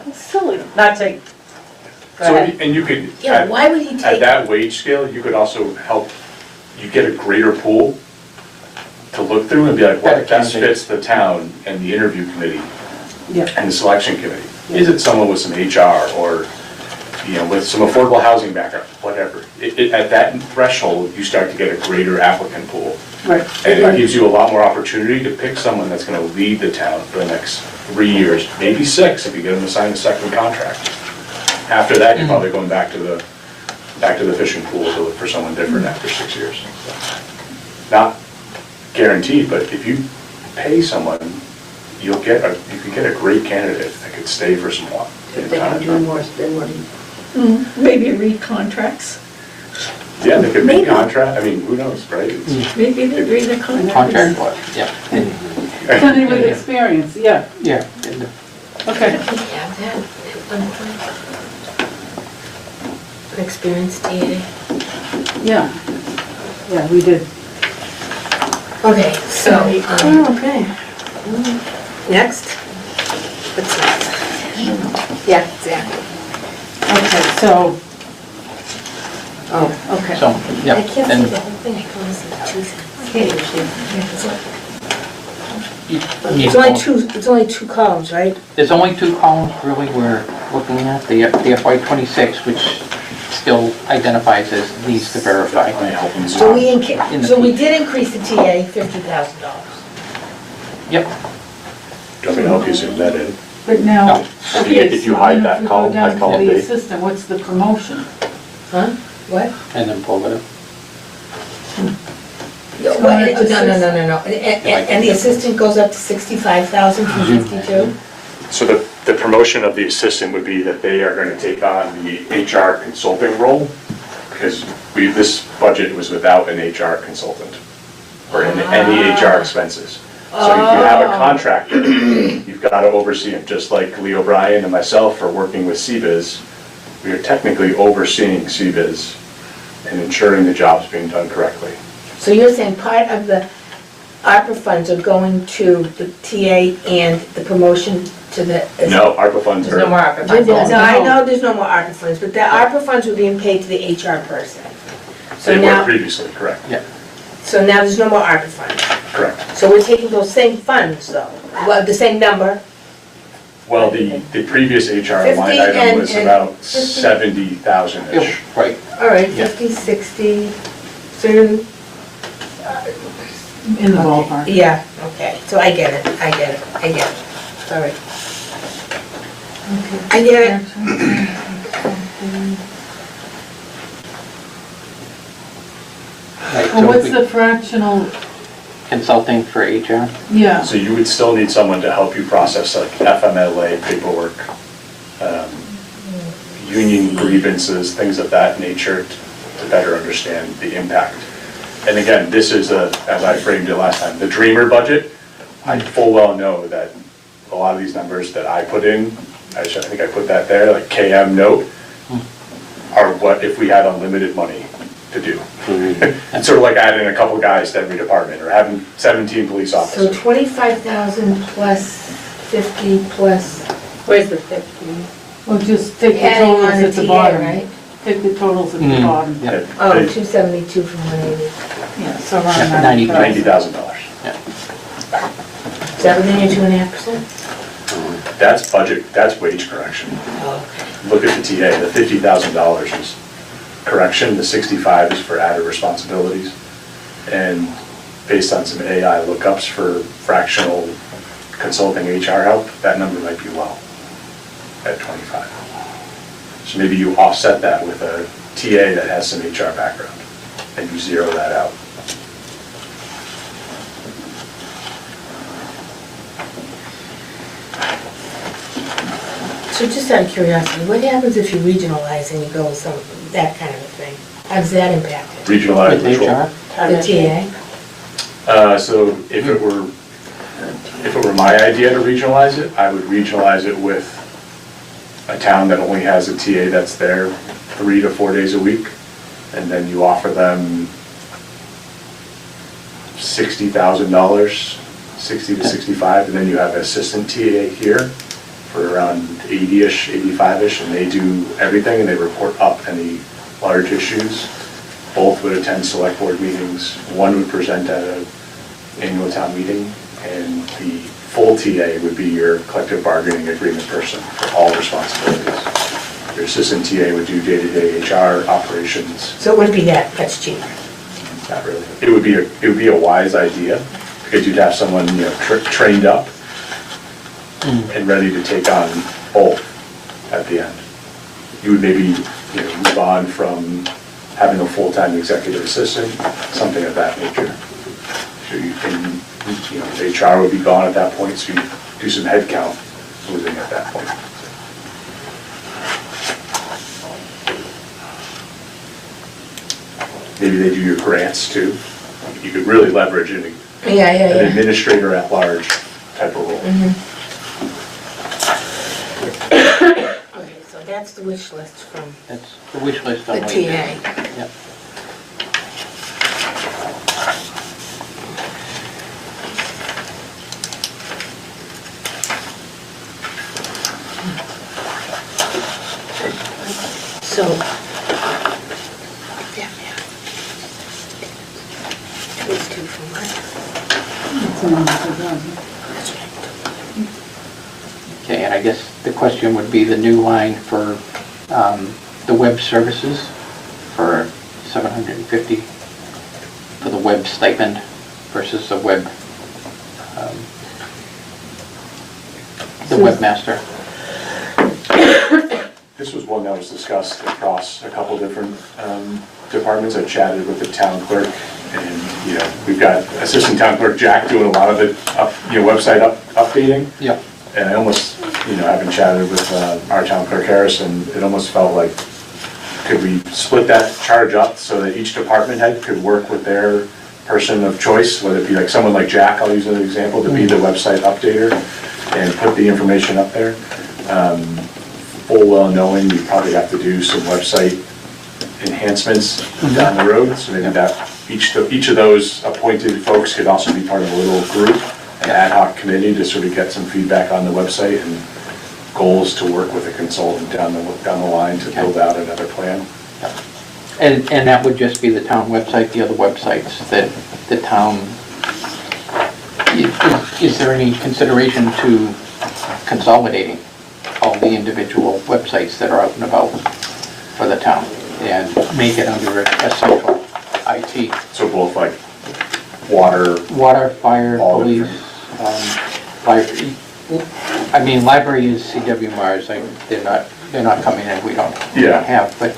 It's silly. Not to, go So, ahead. and you could, Yeah, why would he at take? that wage scale, you could also help, you get a greater pool to look through and be like, Better what best candidate. fits the town and the interview committee Yeah. and the selection committee? Is it someone with some HR or, with some affordable housing background, whatever? At that threshold, you start to get a greater applicant pool. Right. And it gives you a lot more opportunity to pick someone that's gonna lead the town for the next 3 years, maybe 6 if you get them to sign a second contract. After that, you're probably going back to the fishing pool to look for someone different after 6 years. Not guaranteed, but if you pay someone, you could get a great candidate that could stay for some while. If they can do more, spend more. Maybe read contracts. Yeah, they could Maybe. make contract, I mean, who knows, right? It's- Maybe they read the contracts. Contract, what? Yeah, Somebody with experience, yeah, yeah. okay. We have that at one point. An experienced TA. Yeah. Yeah, we did. Okay, so, Okay. next? What's next? Yeah, exactly. Okay, so, Oh. okay. So, yeah, I can't see and the whole thing, I can only see 2 cents. you need It's only more. it's only 2 columns, right? There's only 2 columns really we're looking at, the FY '26, which still identifies as needs to verify. Definitely helping So some. so we did increase the TA $50,000. Yep, Do you want me to help you zoom that in? But now, No. okay, If you so hide then that if we column, go down that column to the B. assistant, what's the promotion? Huh? What? and then pull it up. No, no. And the assistant goes up to 65,000 from 52? So the promotion of the assistant would be that they are gonna take on the HR consulting role, because this budget was without an HR consultant, or any HR expenses. So if you have a contractor, you've gotta oversee him, just like Lee O'Brien and myself are working with CBIZ. We are technically overseeing CBIZ and ensuring the job's being done correctly. So you're saying part of the ARPA funds are going to the TA and the promotion to the... No, ARPA funds There's no more are, ARPA funds. No, I know there's no more ARPA funds, but the ARPA funds were being paid to the HR person. So they were now, previously, correct, so now there's no more ARPA funds. correct. So we're taking those same funds though, well, the same number, Well, the previous HR 50 line item and- was and about 50. 70,000-ish. Right, all right, Yeah. 50, 60, so, In the ballpark. yeah, okay, so I get it, sorry. I get it. right, Well, so what's if the fractional, consulting for HR, yeah, So you would still need someone to help you process like FMLA paperwork, union grievances, things of that nature to better understand the impact. And again, this is as I framed it last time, the Dreamer budget, I full well know that a lot of these numbers that I put in, I think I put that there, like KM note, are what if we had unlimited money to do. It's sort of like adding a couple guys to every department, or having 17 police So officers. 25,000 plus 50 plus Where's the 50? Well, just take the adding on totals the at the TA, bottom. right? Take the totals at the Mm. bottom. Yeah. Oh, They- 272 from 180. Yeah, so Yeah, around 90. $90,000. Is that within your 2.5%? That's budget, that's wage correction. Oh, Look at the TA, the $50,000 is correction, the 65 is for added responsibilities. And based on some AI lookups for fractional consulting HR help, that number might be low at 25. So maybe you offset that with a TA that has some HR background, and you zero that out. So just out of curiosity, what happens if you regionalize and you go with some, that kind of a thing? How does that impact it? Regionalized With which HR? one? The TA? So if it were my idea to regionalize it, I would regionalize it with a town that only has a TA that's there 3 to 4 days a week, and then you offer them $60,000, 60 to 65, and then you have an assistant TA here for around 80-ish, 85-ish, and they do everything, and they report up any large issues. Both would attend select board meetings. One would present at an annual town meeting, and the full TA would be your collective bargaining agreement person for all responsibilities. Your assistant TA would do day-to-day HR operations. So it wouldn't be that's cheaper. Not really. It would be a wise idea, because you'd have someone, trained up and ready to take on both at the end. You would maybe, move on from having a full-time executive assistant, something of that nature. So you can, HR would be gone at that point, so you do some headcount moving at that point. Maybe they do your grants too. You could really leverage an Yeah. administrator at large type of role. Okay, so that's the wish list from That's the wish list the on what you did. TA. Yep. So. It's 2 from mine. Okay, and I guess the question would be the new line for the web services for 750 for the web stipend versus the webmaster. This was one that was discussed across a couple different departments. I chatted with the town clerk, and, we've got Assistant Town Clerk Jack doing a lot of the website updating. Yep. And I almost, having chatted with our town clerk Harrison, it almost felt like, could we split that charge up so that each department head could work with their person of choice, whether it be like someone like Jack, I'll use as an example, to be the website updater and put the information up there. Full well knowing you probably have to do some website enhancements down the road, so maybe that each of those appointed folks could also be part of a little group, an ad hoc committee to sort of get some feedback on the website and goals to work with a consultant down the line to build out another plan. And that would just be the town website, the other websites that the town, is there any consideration to consolidating all the individual websites that are out and about for the town and make it under a central IT? So both like water, Fire, all the police, library. I mean, library is CW Mars, they're not coming in, we don't have, but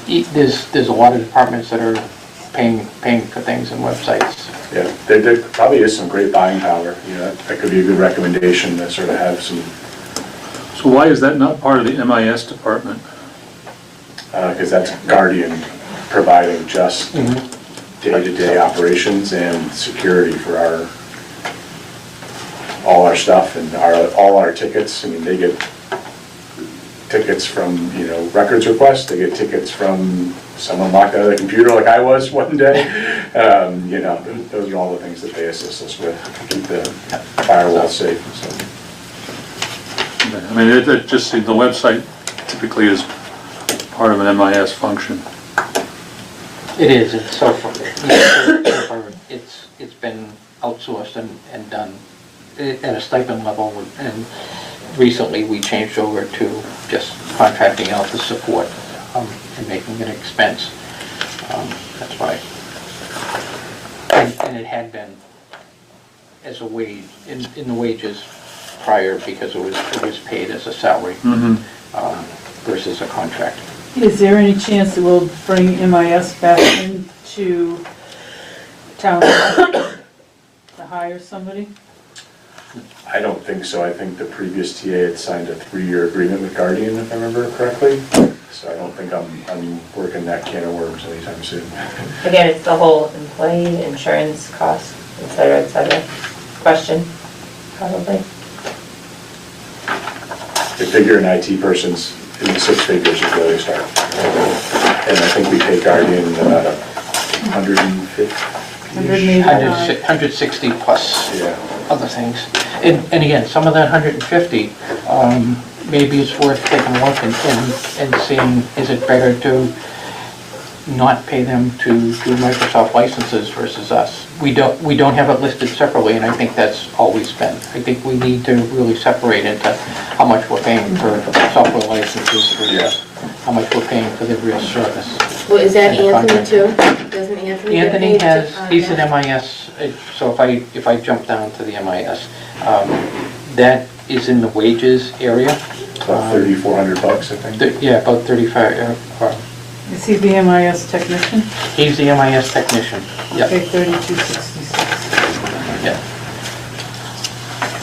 there's a lot of departments that are paying for things and websites. yeah, there probably is some great buying power, that could be a good recommendation to sort of have some. So why is that not part of the MIS department? Because that's Guardian providing just day-to-day operations and security for our all our stuff and all our tickets. I mean, they get tickets from, records requests, they get tickets from someone locked out of their computer like I was one day. Those are all the things that they assist us with to keep the firewall safe. So. I mean, it just, the website typically is part of an MIS function. It is, it's so far, it's been outsourced and done at a stipend level, and recently we changed over to just contracting out the support and making an expense. That's why. And it had been as a wage, in the wages prior, because it was paid as a salary versus a contract. Is there any chance that we'll bring MIS back into town to hire somebody? I don't think so. I think the previous TA had signed a 3-year agreement with Guardian, if I remember correctly. So I don't think I'm working that can of worms anytime soon. Again, it's the whole employee insurance cost, et cetera, question, probably. They figure an IT person's in the 6 figures is where they start. And I think we pay Guardian about 150. 160 plus other things. And again, some of that 150, maybe it's worth taking a look and seeing, is it better to not pay them to do Microsoft licenses versus us? We don't have it listed separately, and I think that's always been. I think we need to really separate into how much we're paying for software licenses versus how much we're paying for the real service. Well, is that Anthony too? Doesn't Anthony get Anthony paid he's an MIS, so if I jump down to the MIS, that is in the wages area. About $3,400, I think. Yeah, about 35. Is he the MIS technician? He's the MIS technician. Yep. Okay, 3266. Yeah.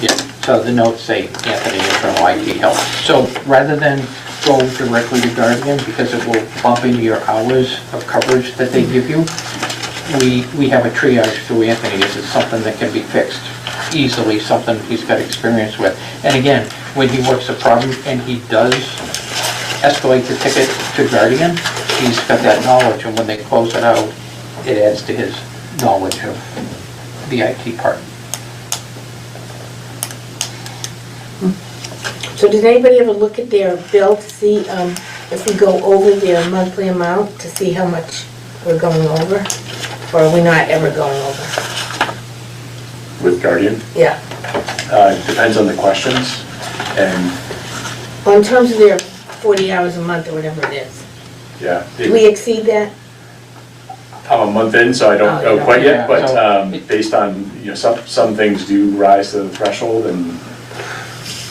Yeah, so the notes say Anthony Internal IT Help. So rather than go directly to Guardian, because it will bump into your hours of coverage that they give you, we have a triage through Anthony. Is it something that can be fixed easily, something he's got experience with? And again, when he works a problem and he does escalate the ticket to Guardian, he's got that knowledge, and when they close it out, it adds to his knowledge of the IT part. So did anybody ever look at their bill to see if we go over their monthly amount, to see how much we're going over? Or are we not ever going over? With Guardian? Yeah. Depends on the questions. And Well, in terms of their 40 hours a month or whatever it is, yeah. do we exceed that? I'm a month in, so I don't know quite Yeah, yet, but based on, some things do rise to the threshold, and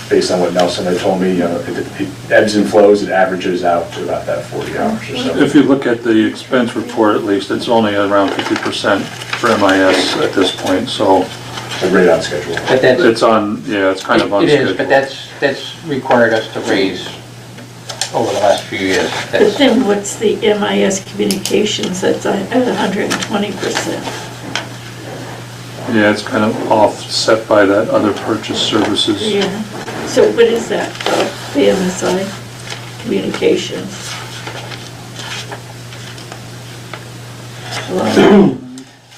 based on what Nelson had told me, it ebbs and flows, it averages out to about that 40 hours or so. If you look at the expense report, at least, it's only around 50% for MIS at this point, so They're right on schedule. But that's, it's on, yeah, it's kind of on it schedule. is, but that's required us to raise over the last few years. But That's, then what's the MIS communications that's at 120%? Yeah, it's kind of offset by that other purchase services. Yeah. So what is that, the MSI communications?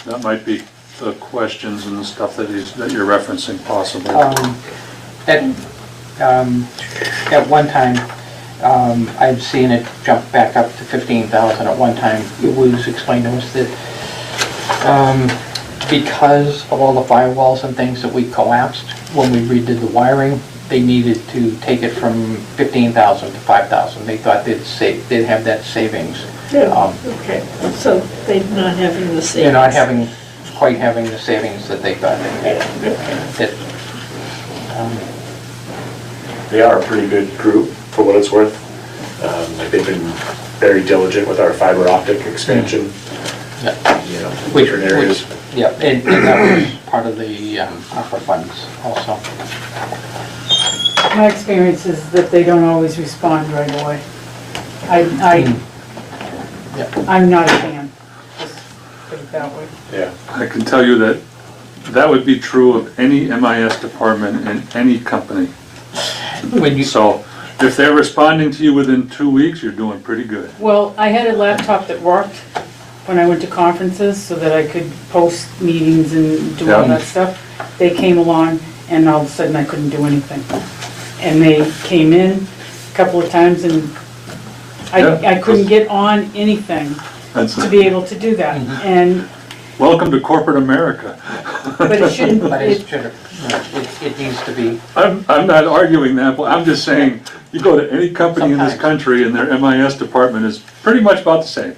That might be the questions and the stuff that you're referencing possibly. at one time, I've seen it jump back up to 15,000 at one time. It was explained to us that because of all the firewalls and things that we collapsed when we redid the wiring, they needed to take it from 15,000 to 5,000. They thought they'd have that savings. Yeah, okay, so they're not having the same. They're not quite having the savings that they thought they had. They are a pretty good group, for what it's worth. They've been very diligent with our fiber optic expansion. Different areas. Yeah, and that was part of the ARPA funds also. My experience is that they don't always respond right away. I'm not a fan, just put it that way. Yeah. I can tell you that That would be true of any MIS department in any company. When you, So if they're responding to you within 2 weeks, you're doing pretty good. Well, I had a laptop that worked when I went to conferences so that I could post meetings and do all Yeah. that stuff. They came along and all of a sudden I couldn't do anything. And they came in a couple of times and Yeah. I couldn't get on anything That's to be able to do that. And, Welcome to corporate America. but it shouldn't, but it should, it needs to be, I'm not arguing that, but I'm just saying, you go to any company in this Sometimes. country and their MIS department is pretty much about the same.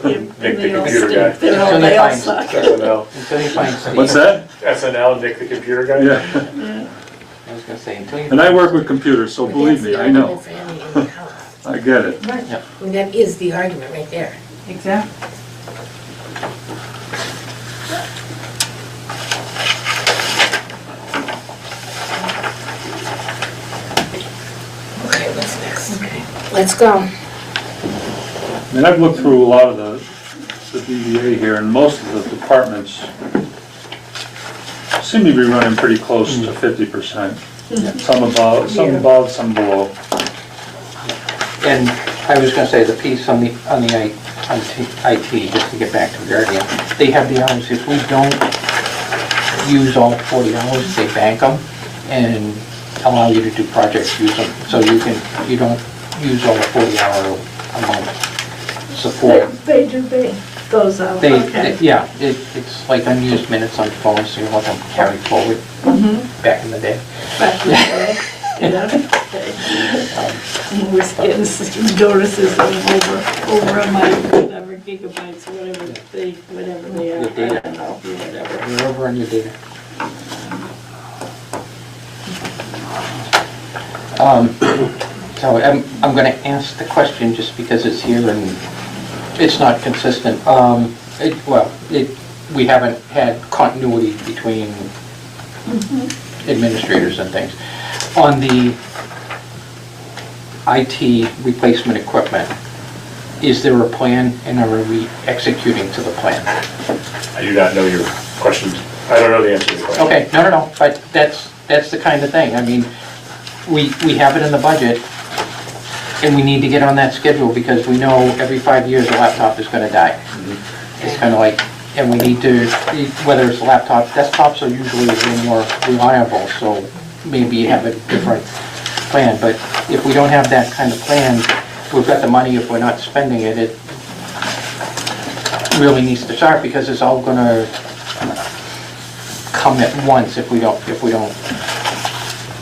Nick, the computer guy. They all, Until they you all find- suck. SNL. until you find Steve. What's that? SNL, Nick, the computer guy? Yeah, I was gonna say, until you. and I work with computers, so believe me, I know. That's the argument for having it in-house. I get it. I mean, that is the argument right there. exactly. Okay, what's next? Let's go. I mean, I've looked through a lot of the DDA here, and most of the departments seem to be running pretty close to 50%. Some above, some below. And I was gonna say, the piece on the IT, just to get back to Guardian, they have the hours, if we don't use all 40 hours, they bank them and allow you to do projects, use them, so you don't use all the 40-hour a month support. They do pay those out, okay. Yeah, it's like unused minutes on phones, so you let them carry forward back in the day. Back in the day, yeah. We're getting notices over a my whatever gigabytes, whatever they are, Your data. I don't know, whatever. You're over on your data. So I'm gonna ask the question just because it's here and it's not consistent. We haven't had continuity between administrators and things. On the IT replacement equipment, is there a plan and are we executing to the plan? I do not know your question. I don't know the answer to the question. Okay, no, but that's the kind of thing. I mean, we have it in the budget and we need to get on that schedule because we know every 5 years a laptop is gonna die. It's kind of like, and we need to, whether it's laptops, desktops are usually a little more reliable, so maybe you have a different plan. But if we don't have that kind of plan, we've got the money, if we're not spending it, it really needs to start because it's all gonna come at once if we don't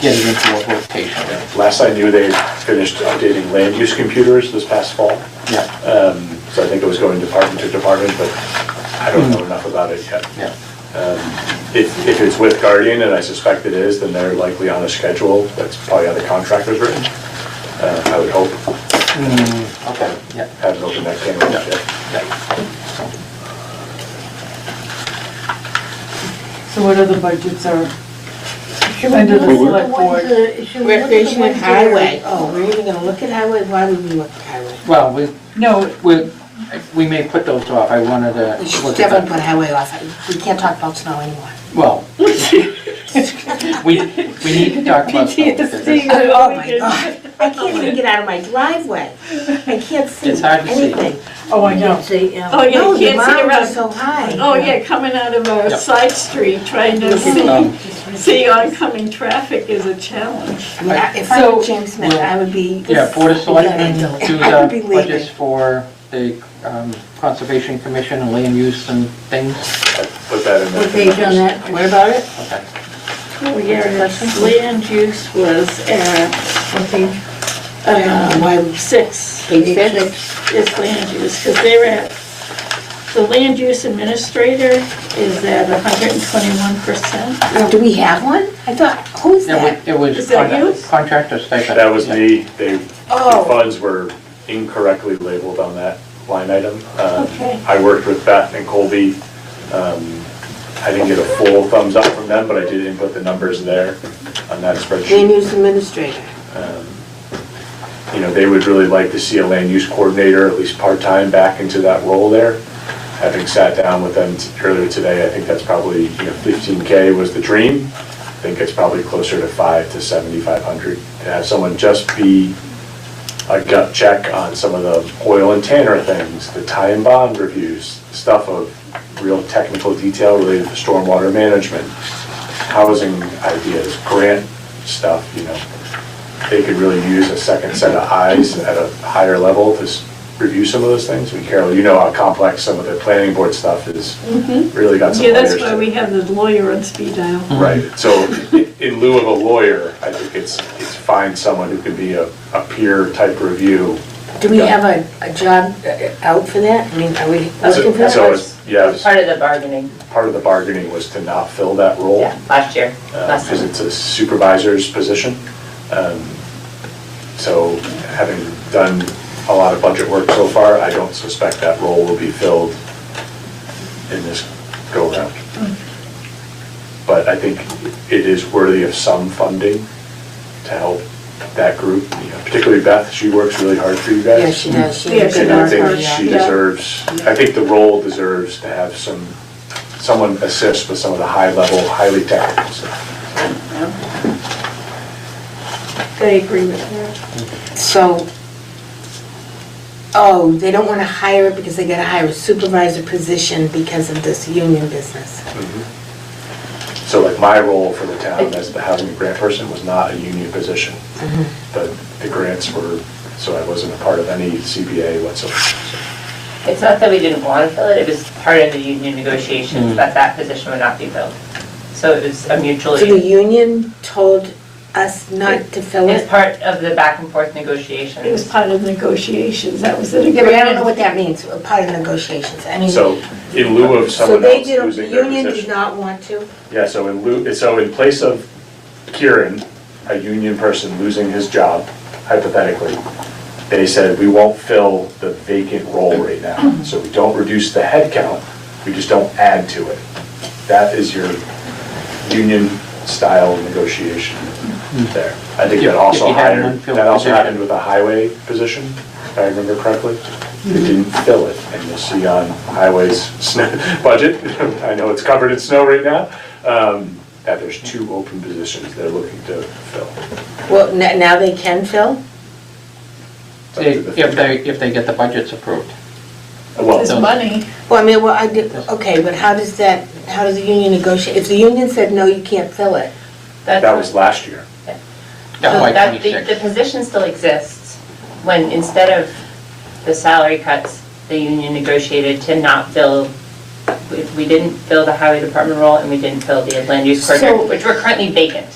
get it into a rotation. Last I knew, they finished updating land use computers this past fall. Yeah, So I think it was going department to department, but I don't know enough about it yet. yeah. If it's with Guardian, and I suspect it is, then they're likely on a schedule that's probably how the contract was written. I would hope. Okay, yeah, Haven't opened that can of worms yet. yeah. So what other budgets are Should we under do the the select board? ones that- should we look at the Recreation and ones that are- highway. Oh, we're even gonna look at highway? Why would we look at highway? Well, No, we may put those off. I wanted to We should look at definitely that. put highway off. We can't talk about snow anymore. Well, we need to talk about snow because PTSD. Oh my God. I can't even get out of my driveway. I can't see It's hard to see. anything. oh, I know. See, Oh, yeah, No, you the can't see mountains are around. so high. Oh, yeah, coming out of a Yep. side street, trying to see oncoming traffic is a challenge. I mean, if I So- were James Smith, I would be. Yeah, Board of Selectmen do I would be the leaving. budgets for the Conservation Commission and land use and things. I put that in there. what page on that? What about it? Okay. Oh, yeah, land use was at, Why- 6. Page six? Is land use, because they're at, the land use administrator is at 121%. Now, do we have one? I thought, who's that? It was Is that you? contractor stipend. That was Yeah. me. The Oh. funds were incorrectly labeled on that line item. Okay. I worked with Beth and Colby. I didn't get a full thumbs up from them, but I did input the numbers there on that Land spreadsheet. use administrator. You know, they would really like to see a land use coordinator, at least part-time, back into that role there. having sat down with them earlier today, I think that's probably, 15K was the dream. I think it's probably closer to 5 to 7,500 to have someone just be a gut check on some of the oil and tanner things, the tie and bond reviews, stuff of real technical detail related to stormwater management, housing ideas, grant stuff, They could really use a second set of eyes at a higher level to review some of those things. I mean, Carol, you know how complex some of the planning board stuff is, really got some Yeah, layers that's why to we it. have the lawyer on speed dial. Right, so in lieu of a lawyer, I think it's find someone who could be a peer type review. Do we have a job out for that? I mean, are we looking for that? So it's, yeah, Part of the bargaining, part of the bargaining was to not fill that role. yeah, last year, last Because time. it's a supervisor's position. So having done a lot of budget work so far, I don't suspect that role will be filled in this go-round. But I think it is worthy of some funding to help that group, particularly Beth, she works really hard for you guys. Yeah, she does. She's a Yeah, good she And I does. worker, think yeah. she deserves, I think the role deserves to have someone assist with some of the high-level, highly technical stuff. I agree with her. So, they don't want to hire it because they got to hire a supervisor position because of this union business. So like my role for the town as the housing and grant person was not a union position. But the grants were, so I wasn't a part of any CBA whatsoever. It's not that we didn't want to fill it, it was part of the union negotiations that that position would not be filled. So it was a mutually. So the union told us not to fill It's it? part of the back and forth It was negotiations. part of negotiations, that was it. Yeah, but I don't know what that means, part of negotiations. I mean, So in lieu of so someone they else did, the losing their union did position. not want to? Yeah, so in place of Kieran, a union person losing his job, hypothetically, they said, we won't fill the vacant role right now. So we don't reduce the head count, we just don't add to it. That is your union style negotiation there. I think If that also you had an unfilled position. happened with a highway position, if I remember correctly. They didn't fill it, and you'll see on highways budget, I know it's covered in snow right now, that there's 2 open positions they're looking to fill. Well, now they can fill? If they get the budgets approved. Well, It's money. Well, I mean, okay, but how does the union negotiate? If the union said, no, you can't fill it, that was last year. FY That, the '26. position still exists, when instead of the salary cuts, the union negotiated to not fill, we didn't fill the highway department role and we didn't fill the land use coordinator, So- which were currently vacant.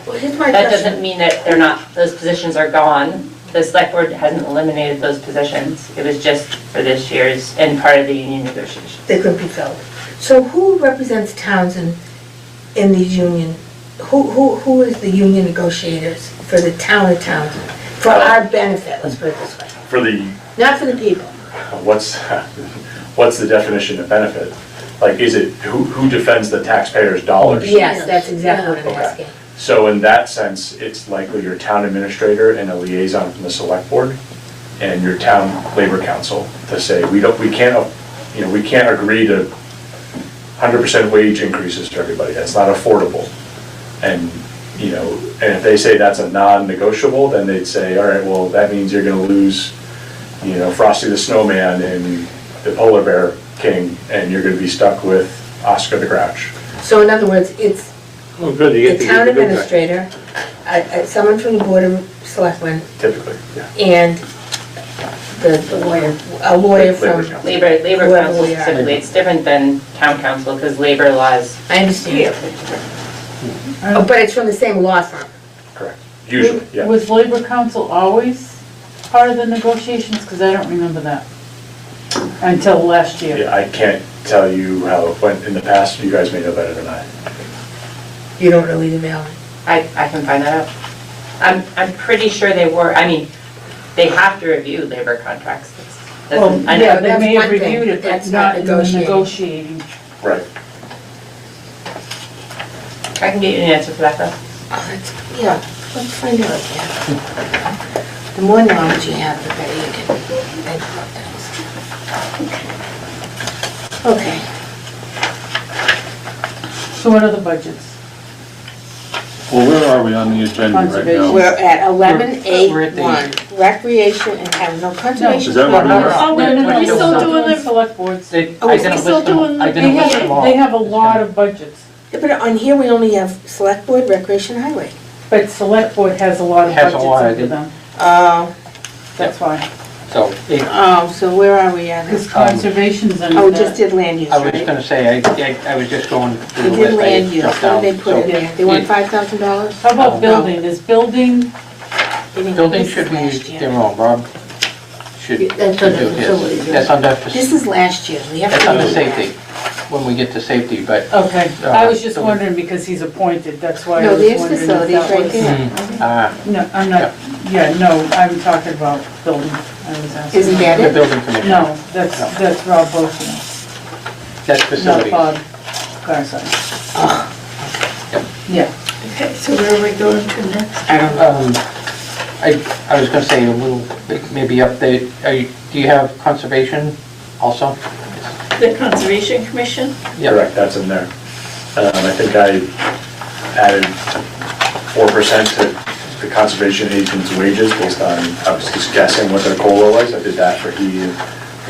well, here's my That question. doesn't mean that they're not, those positions are gone. The select board hasn't eliminated those positions. It was just for this year's and part of the union negotiations. They couldn't be filled. So who represents towns in these union, who is the union negotiators for the town of Townsend? For our benefit, let's put it this way, For the, not for the people. what's the definition of benefit? Like, is it, who defends the taxpayers' dollars? Yes, that's exactly what I'm Okay. asking. So in that sense, it's likely your town administrator and a liaison from the select board and your town labor council to say, we can't agree to 100% wage increases to everybody. That's not affordable. And, and if they say that's a non-negotiable, then they'd say, all right, well, that means you're gonna lose, Frosty the Snowman and the Polar Bear King, and you're gonna be stuck with Oscar the Grouch. So in other words, it's Oh, good, you get the to town get the good guy. administrator, someone from the board of selectmen, Typically, yeah. and a lawyer from, Labor council. Labor Whoever council we are. specifically, it's different than town council because labor laws. I understand. Oh, but it's from the same law firm. Correct. Usually, yeah. Was Labor Council always part of the negotiations? Because I don't remember that until last year. Yeah, I can't tell you how it went in the past, you guys may know better than I. You don't know either, Valerie? I can find that out. I'm pretty sure they were, they have to review labor contracts. Well, I know. yeah, they that's may have one thing, reviewed it, but but that's not not in the negotiating. negotiating. Right. I can get you an answer for that though. Yeah, let's find out, yeah. The more knowledge you have, the better you can think about things. Okay, So what are the budgets? Well, where are we on the agenda right Conservation. now? we're at 11.8.1, We're at the- recreation and having no conservation. Is that what we were? Oh, we're still doing the, Select boards. They I didn't still list them, doing I the- didn't list them all. have a lot of budgets, Yeah, but on here, we only have select board, recreation, highway. but select board has a lot of Has a lot, budgets into it- them, Oh, that's why. So, so where are we at? Because conservation's under Oh, we that. just did land use, I was right? gonna say, I was just going through We the did list. I land use, jumped what did down. they put in So, there? They want it- $5,000? How about building? Is building, Building should be their own, Rob. Should That's under do his. facilities, right? That's under, This is last year, we have that's to. under do that. safety, when we get to safety, but, okay, I was just so- wondering because he's appointed, that's why I No, was there's wondering if facilities that right was. there. No, I'm not, yeah, no, I'm talking about building, I was asking. Isn't that the it? building commission. No, that's Rob Boston, That's not facilities. Bob Garside. Yep. Yeah, Okay, so where are we going to next? I don't know. I was gonna say a little, bit maybe update, do you have conservation also? the Conservation Commission. Yep. Correct, that's in there. I think I added 4% to the conservation agent's wages based on, I was just guessing what their COLA was. I did that for he and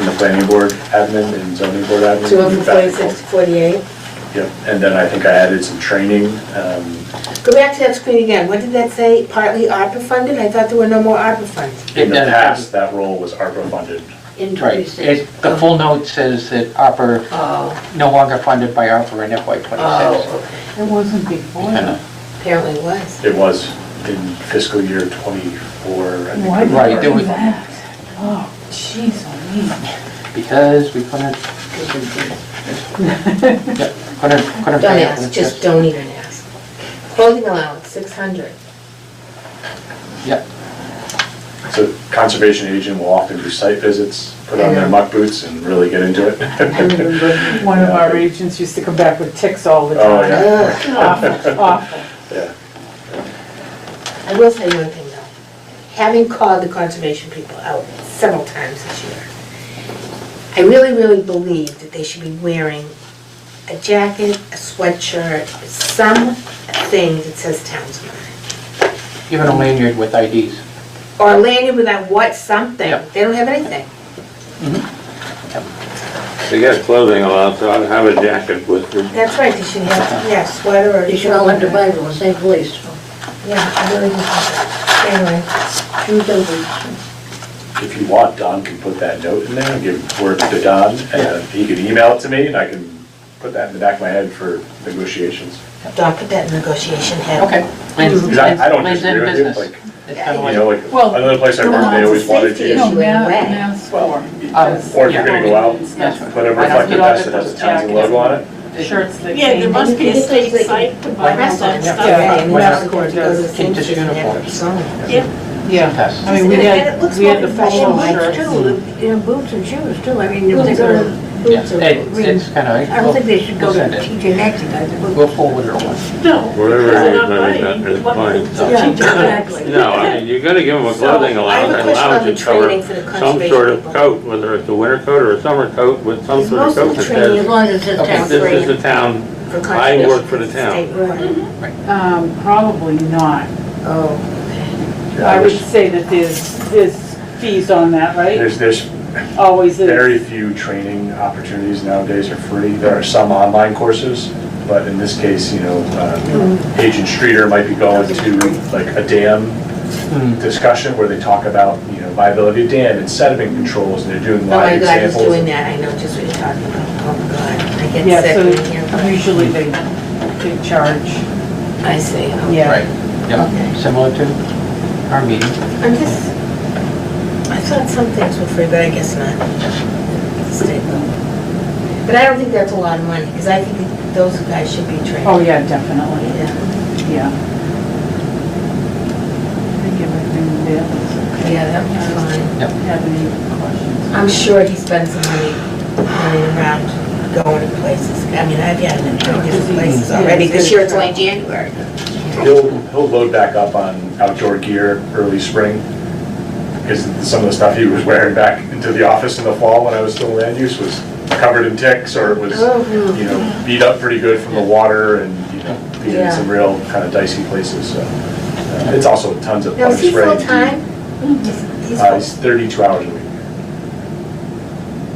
the planning board admin and zoning board admin. So we went from 46 to 48. Yep, and then I think I added some training. Go back to that screen again, what did that say, partly ARPA funded? I thought there were no more ARPA funds. In the It- past, that role was ARPA funded. Right, the full note says that ARPA, Oh, no longer funded by ARPA in FY '26. oh, okay. it wasn't before Kinda. that. Apparently it was. It was in fiscal year '24, I think. Why did Right, you there do was- that? Oh, jeez, oh me. Because we couldn't. Yep, couldn't. Don't pay it ask, with just don't even ask. Clothing allowance, 600. Yep, So conservation agent will often do site visits, put on their muck boots and really get into it. I remember one of our agents used to come back with ticks all the Oh, time. yeah. Awful, awful. Yeah. I will tell you one thing though, having called the conservation people out several times this year, I really, really believe that they should be wearing a jacket, a sweatshirt, something that says Townsend. even a lanyard with IDs. Or a lanyard with that what something, Yep. they don't have anything. They got clothing allowed, so I'd have a jacket with me. That's right, they should have, yeah, sweater or. You should all have to buy from the same place. Yeah, I really do think that. Anyway, Shoes and boots. If you want, Don can put that note in there and give word to Don, and he can email it to me, and I can put that in the back of my head for negotiations. Don, put that in negotiation head. Okay. Because I don't Lands in disagree with you, business. like, It's kind of you like, know, like, Well, another place I worked, they always wanted safety to, issue. No, Way. mask for. or if you're gonna go out, Yes. put a reflective vest that has a Townsend logo on it. Shirts that Yeah, there came. must be a state site to buy all that Yeah, stuff. and Yeah. now go to the same Teachers' place and have uniforms. it sewn. Yeah, Test. I mean, we And had, it looks we had more the professional, polo like, shirts. Too, you know, boots and shoes too, I mean, if Boots they're are- gonna, boots are- it's kind of. I don't think they should go to We'll send it. TJ Maxx to buy the boots. We'll forward it on. No. Whatever because they're it is, not I think buying that is what fine. the Yeah, teachers- exactly. No, I mean, you gotta give them a clothing So, I have a allowance, question on allowance the to cover training for the some conservation sort of people. coat, whether it's a winter coat or a summer coat with some Is sort of most coat of the that training As says, long as it says Okay, town this is grade. the town, For I conservation, work for the town. state road. Probably not. Oh, I would say that there's fees on that, right? There's Always is. very few training opportunities nowadays are free. There are some online courses, but in this case, you know, Agent Streeter might be going to like a dam discussion where they talk about, you know, viability of dam and sediment controls, and they're doing oh my live God, he's doing examples. that, I know just what you're talking about. Oh my God, I get Yeah, sick so when I hear about it. usually they charge, I see, okay. yeah. Right, yeah, Okay. similar to our meeting. I'm just, I thought some things were free, but I guess not. State level. But I don't think that's a lot of money, because I think those guys should be trained. Oh, yeah, definitely, Yeah, yeah. I think everything there was okay. yeah, that was fine. Have any questions? I'm sure he spends some money running around, going to places. I mean, I've had him in different places already. This year it's only January. He'll load back up on outdoor gear early spring, because some of the stuff he was wearing back into the office in the fall when I was still in land use was covered in ticks, or it was, you know, beat up pretty good from the water and, you know, being in some real kind of dicey places, so. It's also tons of Now, bug is he spray. full-time? He's 32 hours a week.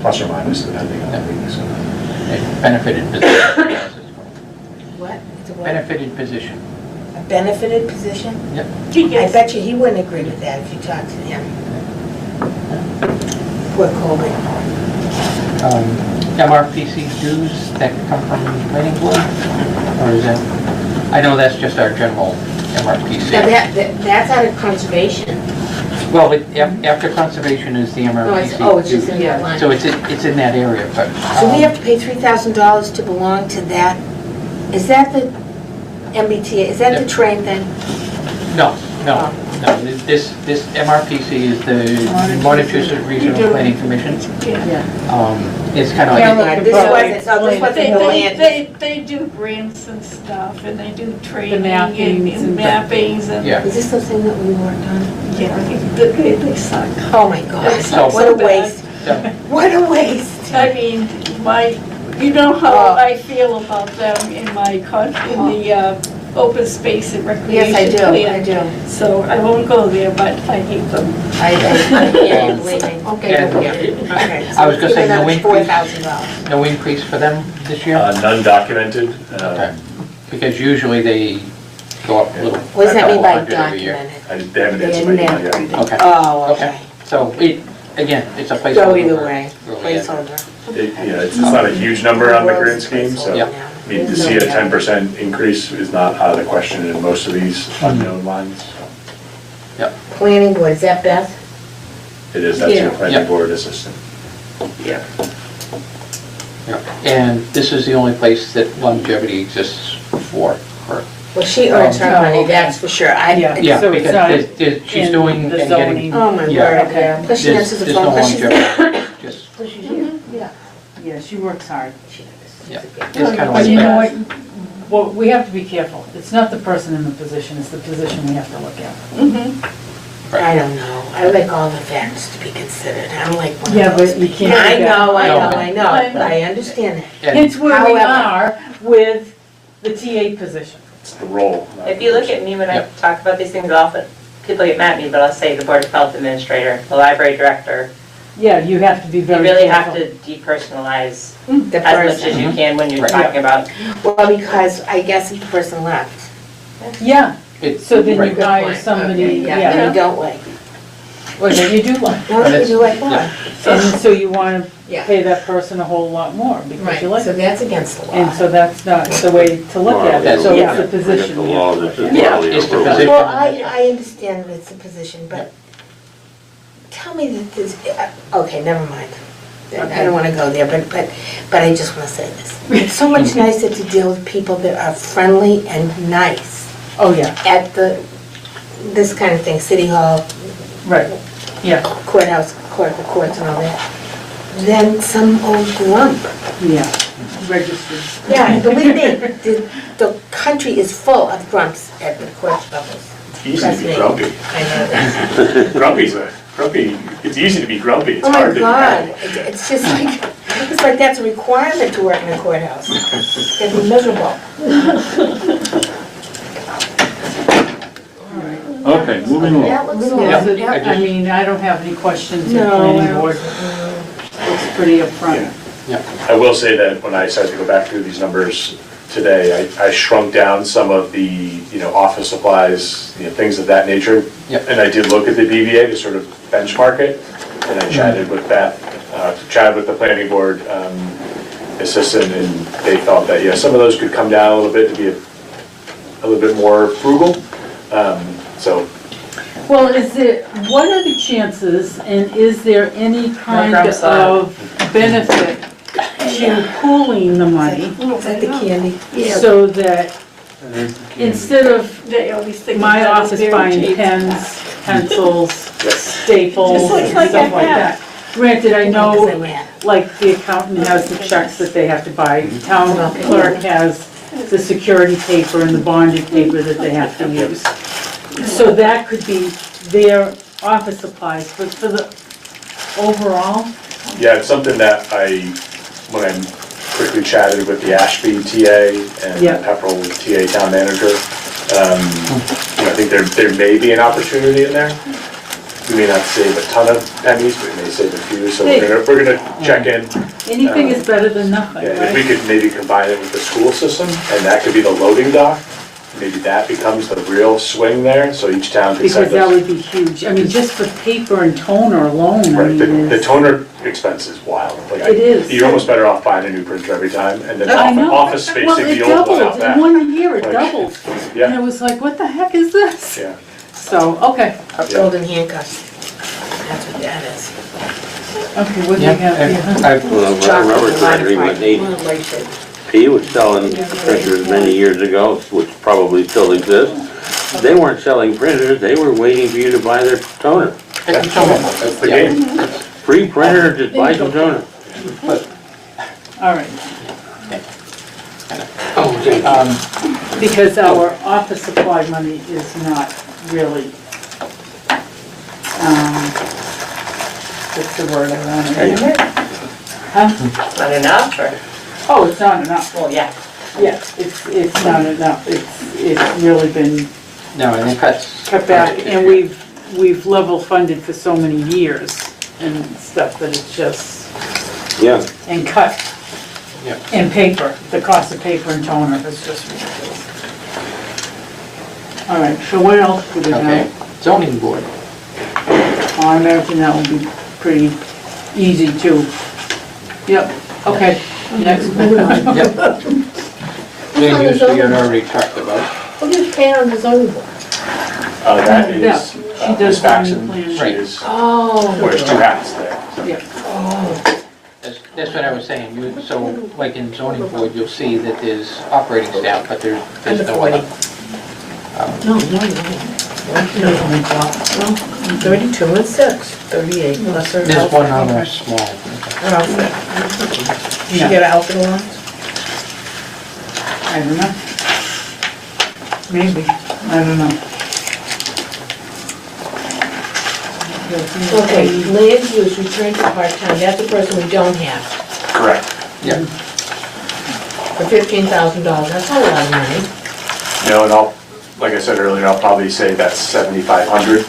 Plus or minus, depending on the week, so. Benefited position. What? It's a what? Benefited position. A benefited position? Yep. I bet you he wouldn't agree with that if you talked to him. Poor Colby. MRPC dues that come from the planning board? Or is that, I know that's just our general MRPC. Now, that's out of conservation. Well, but after conservation is the MRPC. It's just in that line. So it's in that area, but. So we have to pay $3,000 to belong to that? Is that the MBTA, is that the train thing? No. This MRPC is the Montechusett Regional Planning Commission. It's kind of like. This wasn't the land. They do grants and stuff, and they do training mappings and mappings and. Yeah. Is this the thing that we worked on? Yeah, they suck. Oh my God, So- what a waste. What a waste. I mean, you know how I feel about them in the open space and recreation Yes, plan. I do. So I won't go there, but I hate them. I hear you, believe me. Okay, And- over here. Okay, I was gonna say, no so increase. $4,000. No increase for them this year? None documented. Okay. Because usually they go up a little. What does that mean by a couple hundred every year. documented? They haven't answered my email yet. Okay. Oh, okay. So again, it's a placeholder. Go either way, Really, yeah. placeholder. It's not a huge number on the grand scheme, so, Yeah. I mean, to see a 10% increase is not out of the question in most of these unknown lines. Planning board, is that Beth? It is, that's your Yeah. planning Yeah. board assistant. Yeah. And this is the only place that longevity exists for her. Well, she earns her money, that's for sure. Yeah, So it's because not she's in doing the and zoning. getting. Oh, my Yeah. word, yeah. Plus she answers the There's phone. no Plus she's- longevity, just, Yeah, she works hard. yeah. It's kind of But you know like, what, well, we have to be careful. It's not the person in the position, it's the position we have to look at. I don't know. I like all the factors to be considered. I'm like one Yeah, of those. but you can't I do that. know, I No, know, but- I know, but I understand that. and It's where we However- are with the TA position. It's the role. not If the you look person. at me when I Yep. talk about these things often, people get mad at me, but I'll say the Board of Health Administrator, the Library Director. Yeah, you have to be You very really have careful. to depersonalize The as much as person. you can when you're Right. talking about. Well, because I guess if the person left. Yeah, it's, so then you right. hire Okay, somebody, Yeah, yeah, you don't like. or then you do like. No, you do like what? And so you want to Yeah. pay that person a whole lot more because you like So it. that's against the law. And so that's not the way to look at it, so it's the position The we law, have to this look is at. probably It's the over. position. Well, I understand that it's a position, but tell me that this, okay, never mind. I don't want to go there, but I just want to say this. It's so much nicer to deal with people that are friendly and nice Oh, yeah, at this kind of thing, City Hall, right, yeah, courthouse, the courts and all that, than some old grump. yeah, registered. Yeah, believe me, the country is full of grumps at the court levels. It's easy to Trust be me. grumpy. I know this. Grumpy, it's easy to be grumpy, it's Oh my hard to be God, happy. it's just like, it's like that's a requirement to work in a courthouse. It'd be miserable. Okay, moving along. That looks Yeah, good. so, I mean, I don't have any questions in No, I planning don't- board. It's pretty upfront. I will say that when I started to go back through these numbers today, I shrunk down some of the, office supplies, things of that nature. Yep. And I did look at the BVA to sort of benchmark it, and I chatted with Beth, chatted with the planning board assistant, and they felt that, yeah, some of those could come down a little bit to be a little bit more frugal. So, Well, what are the chances, and is there any kind grand's side. of benefit to pooling the money Is that the candy? so that instead of They always think. my that is office very buying cheap. pens, pencils, staples, Just and like stuff a like hat. that? Granted, I know, Because I ran. like, the accountant has the checks that they have to buy, town clerk has the security paper and the bonded paper that they have to use. So that could be their office supplies, but for the overall, yeah, it's something that I when I quickly chatted with the Ashby TA and Yeah. Pepperell TA town manager, I think there may be an opportunity in there. We may not save a ton of pennies, but we may save a few, so we're gonna check in. Anything is better than nothing, Yeah, if we right? could maybe combine it with the school system, and that could be the loading dock, maybe that becomes the real swing there, so each town can Because send that us. would be huge. I mean, just for paper and toner alone, I Right, mean, the is. toner expense is wild. Like, It is. You're almost better off buying a new printer every time, and then I know. office space, Well, take it the old one out doubled, in back. 1 year it Like, doubled. And Yeah, it was like, what the heck is this? yeah. So, okay, Golden handcuffs. That's what that is. okay, what do you Yeah, have here? Well, Robert Gregory, when he was selling printers many years ago, which probably still exists, they weren't selling printers, they were waiting for you to buy their toner. It's so much. That's the Yeah. game. Free printer, just buy some toner. All right, Um, because our office supply money is not really, what's the word I want? Huh? Not enough, or, Oh, it's not enough. well, yeah. Yeah, it's not enough. It's really been No, and it cuts. cut back, and we've level funded for so many years and stuff that it's just, Yeah, and cut. Yeah. And paper, the cost of paper and toner is just ridiculous. All right, so what else do we Okay, have? zoning board. I imagine that will be pretty easy too. Yep, okay, next. Yep. Land use we had already talked about. Who just pay on the zoning board? That Yeah, is, she Ms. does Faxon, planning. she is, Oh. wears two hats there. That's what I was saying, so like in zoning board, you'll see that there's operating staff, but there's no other. No. 32 and 6, 38, plus her There's health. one other small. Her outfit. She Yeah. get an outfit allowance? I don't know. Maybe, I don't know. Okay, land use, return to part-time, that's the person we don't have, Correct. Yeah, for $15,000, that's not a lot of money. No, and like I said earlier, I'll probably say that's 7,500.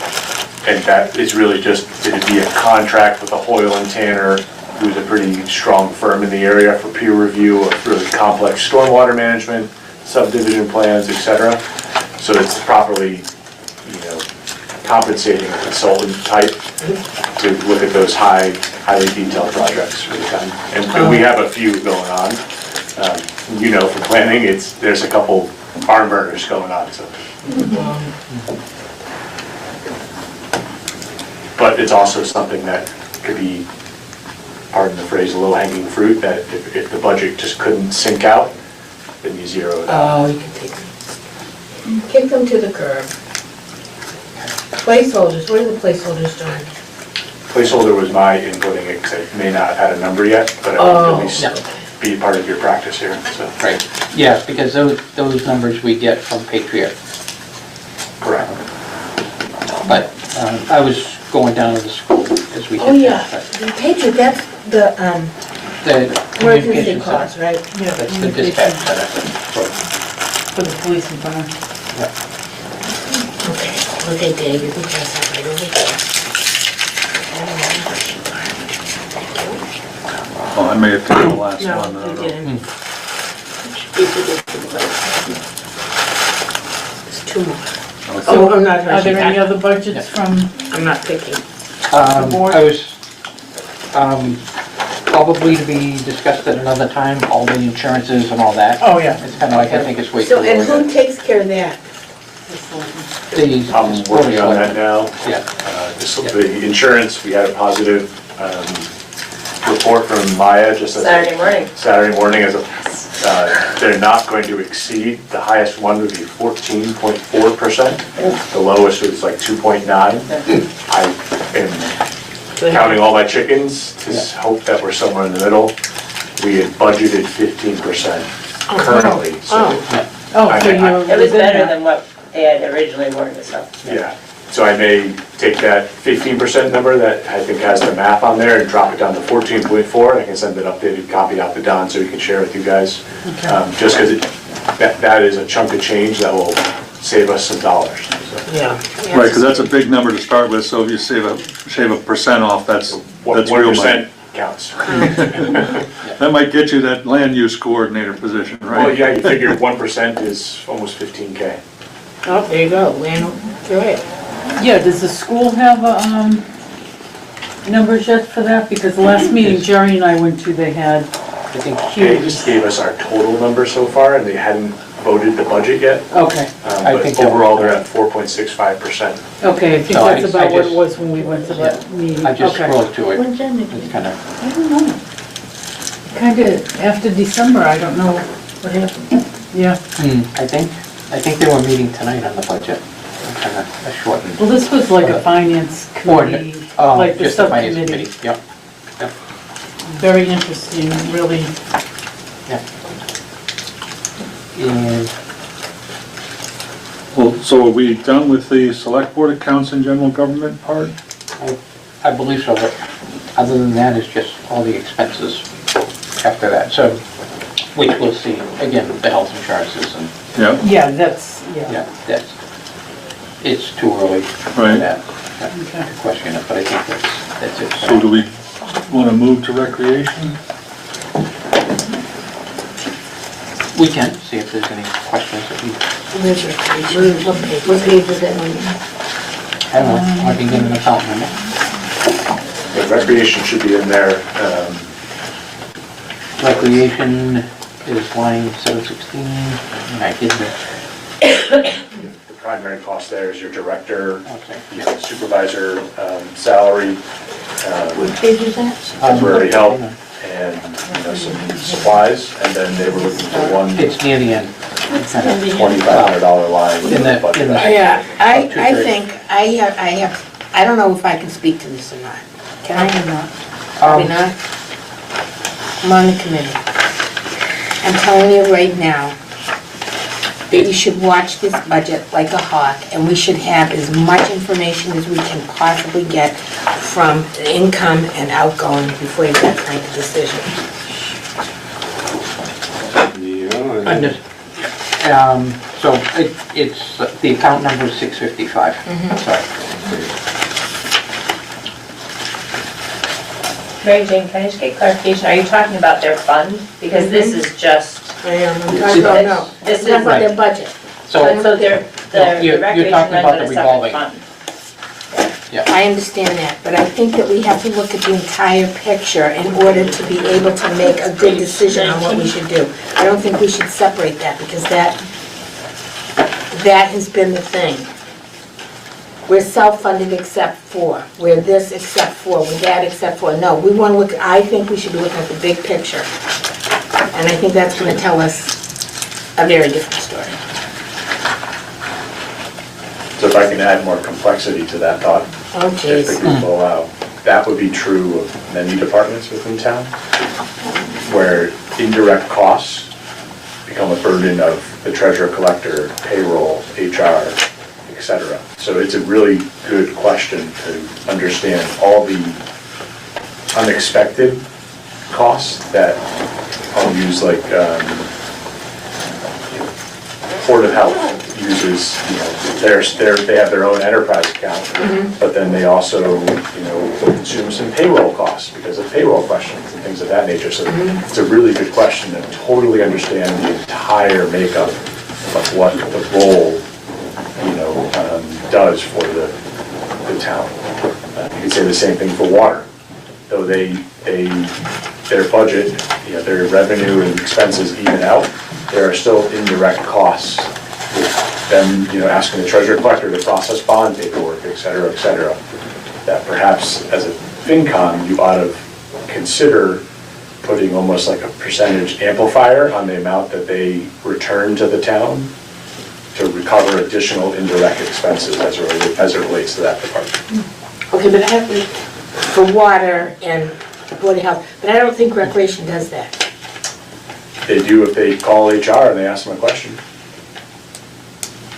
And that is really just, it'd be a contract with a Hoyle and Tanner, who's a pretty strong firm in the area for peer review of really complex stormwater management, subdivision plans, et cetera. So it's properly, compensating a consultant type to look at those highly detailed projects for the town. And we have a few going on. For planning, there's a couple barn burners going on, so. But it's also something that could be, pardon the phrase, low-hanging fruit, that if the budget just couldn't sink out, then you zero it out. Oh, you can kick them to the curb. Placeholders, what are the placeholders doing? Placeholder was my inputting it, because I may not have had a number yet, but I would at least yeah. be part of your practice here, so. right, yeah, because those numbers we get from Patriot. Correct. But I was going down to the school as we did. Oh, yeah, that, the Patriot, that's the The emergency communication calls, center. right? That's the dispatch center. For the police and fire. Okay, Dave, you can pass that right over there. Well, I may have taken the last one. I No, don't you know. didn't. There's 2 more. So, I'm not are there any other budgets from I'm not picking. the board? I was, probably to be discussed at another time, all the insurances and all that. Oh, yeah. It's kind of like, I think it's way too So, and early. who takes care of that? I'm working on that now. Yeah, The insurance, we had a positive report from Maya just as Saturday morning. Saturday morning as they're not going to exceed, the highest one would be 14.4%. The lowest was like 2.9. I am counting all my chickens to hope that we're somewhere in the middle. We had budgeted 15% currently, so Oh, so I- you're. It was better than what they had originally warned us of. yeah. So I may take that 15% number that I think has the math on there and drop it down to 14.4. I can send an updated copy out to Don so he can share with you guys. Just because that is a chunk of change that will save us some dollars. So. Yeah. Right, because that's a big number to start with, so if you shave a percent off, that's real money. 1% counts. That might get you that land use coordinator position, right? Well, yeah, you figure 1% is almost 15K. Oh, there you go, land, right. Yeah, does the school have, numbers yet for that? Because the last meeting Jerry and I went to, they had I think They just gave us our total number so far, and they hadn't voted the budget yet. Okay, I think But overall, they're at 4.65%. okay, I think No, that's about I what it just- was when we went to that meeting. I just Okay. scrolled to it. When's that? It's kind of, I don't know. Kinda, after December, I don't know what happened. Yeah, I think they were meeting tonight on the budget. Kind of a shortened. well, this was like a finance committee, like the Just the finance subcommittee. committee, yep. Very interesting, really. And Well, so are we done with the select board accounts and general government part? I believe so, but other than that, it's just all the expenses after that. So, which we'll see, again, the health insurances and, Yeah, Yeah, that's, yeah. yeah, that's, it's too early for Right. that Okay. to question it, but I think that's it. so do we want to move to recreation? We can see if there's any questions that we, What page is that on? I don't know, I can get an account number. The recreation should be in there. Recreation is line 716, and I did the, The primary cost there is your director, okay. you know, supervisor salary, What page is that? temporary help, and, you know, some supplies, and then they were looking for one It's near the end. It's kind of- $2,500 line In the- budget. in the- Yeah, I Two-thirds. think, I don't know if I can speak to this or not. Can I or not? Probably not. I'm on the committee. I'm telling you right now that you should watch this budget like a hawk, and we should have as much information as we can possibly get from the income and outgoing before you make a decision. I'm just, so it's, the account number is 655. Sorry. Mary Jane, can I just get clarification? Are you talking about their fund? Because this is just, I am, I'm talking about, no, This I'm talking is- about their budget. So, so their, you're the recreation talking has about got a the separate revolving. fund. I understand that, but I think that we have to look at the entire picture in order to be able to make a good decision on what we should do. I don't think we should separate that, because that has been the thing. We're self-funded except for, we're this except for, we're that except for. No, we want to look, I think we should be looking at the big picture. And I think that's going to tell us a very different story. So if I can add more complexity to that thought, Oh, if the jeez. group will allow, that would be true of many departments within town, where indirect costs become a burden of the treasurer collector, payroll, HR, etc. So it's a really good question to understand all the unexpected costs that, I'll use like, Board of Health uses, you know, they have their own enterprise account, but then they also, you know, consume some payroll costs because of payroll questions and things of that nature. So it's a really good question to totally understand the entire makeup of what the role, you know, does for the town. You could say the same thing for water, though their budget, you know, their revenue and expenses even out, there are still indirect costs with them, you know, asking the treasurer collector to process bond paperwork, et cetera, that perhaps as a FinCom, you ought to consider putting almost like a percentage amplifier on the amount that they return to the town to recover additional indirect expenses as it relates to that department. Okay, but I have, for water and Board of Health, but I don't think Recreation does that. They do if they call HR and they ask them a question,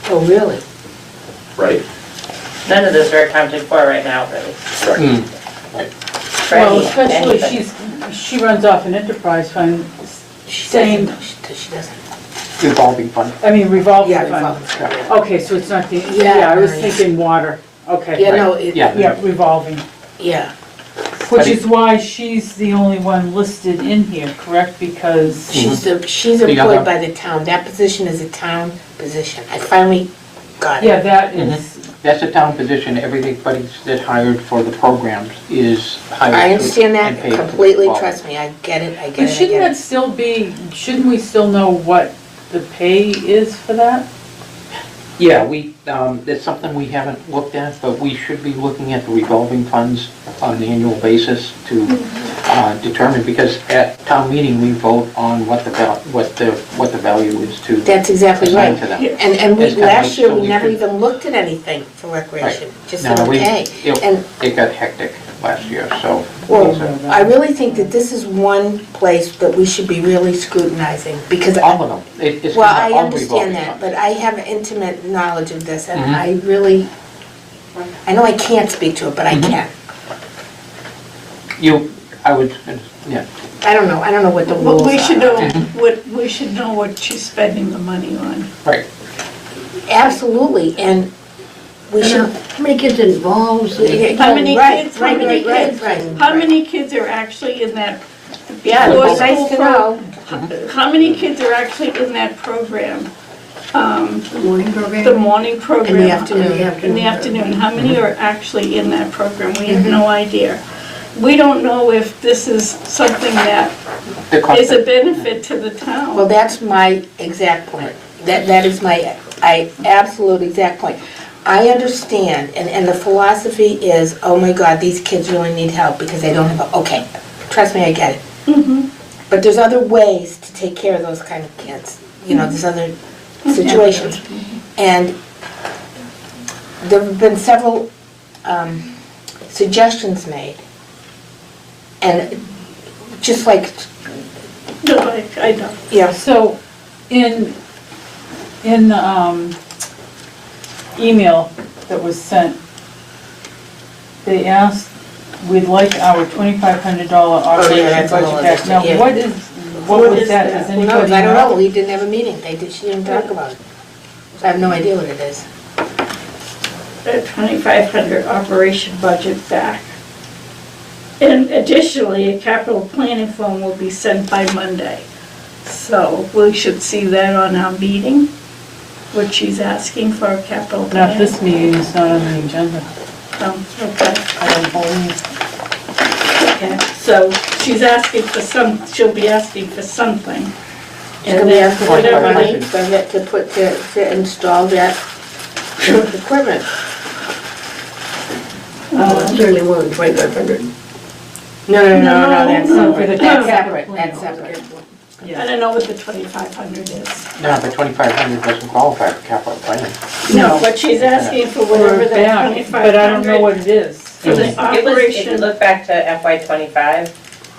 Oh, really? right? None of those are accounted for right now, really. For Well, any- especially anything. she runs off an enterprise fund, She same, doesn't, she doesn't. Revolving fund. I mean revolving Yeah, fund. revolving. Okay, so it's not the, Yeah, yeah, I was yeah. thinking water, okay. Yeah, no, it, Yeah. Yeah, revolving, yeah. which is why she's the only one listed in here, correct? Because, She's The employed other- by the town. That position is a town position. I finally got it. yeah, that is, That's a town position, everybody that's hired for the programs is hired. I understand and that paid to completely, follow. trust me, I get it, I but get it, I shouldn't get that it. still be, shouldn't we still know what the pay is for that? Yeah, that's something we haven't looked at, but we should be looking at the revolving funds on an annual basis to determine, because at town meeting, we vote on what the value is to That's exactly assign right. to them. And It's kinda last like, year, so we we never should- even looked at anything for recreation, just No, said okay. And, it got hectic last year, so. well, I really think that this is one place that we should be really scrutinizing, because All of them. It's well, not I all revolving understand that, funds. but I have intimate knowledge of this, and Mhm. I really, I know I can't speak to it, but I Mhm. can. I would, yeah. I don't know what the rules Well, are. we should know we should know what she's spending the money on. Right. Absolutely, and we should. How many kids involved? How many Right, kids, right, right. how many kids are actually in that? Yeah, before it's nice to school know. How many kids are actually in that program? The morning program? The morning program? In the afternoon. In the afternoon, how many are actually in that program? We have no idea. We don't know if this is something that The cost is a of- benefit to the town. Well, that's my exact point. That is my absolute exact point. I understand, and the philosophy is, oh my God, these kids really need help because they don't have, okay, trust me, I get it. But there's other ways to take care of those kind of kids. You know, there's other situations. And there have been several suggestions made. And just like, No, I know. yeah, So, in the email that was sent, they asked, we'd like our $2,500 operation that's a whole budget other back. Now, thing, yeah. what was that? Does who knows, anybody I don't know, know? we didn't have a meeting, she didn't talk about it. So I have no idea what it is. A 2,500 operation budget back. And additionally, a capital planning form will be sent by Monday. So we should see that on our meeting, what she's asking for a capital Not plan. this meeting, it's not on the agenda. Okay. I don't believe. Okay, so she's asking for she'll be asking for something. She's gonna be asking for whatever money they- for that to install that equipment. Certainly more than 2,500. No, that's No, for the that's capital separate, that's separate. I don't know what the 2,500 is. No, the 2,500 doesn't qualify for capital planning. No, but she's asking for whatever We're that back, 2,500. but I don't know what it is. For the If you operation. look back to FY '25,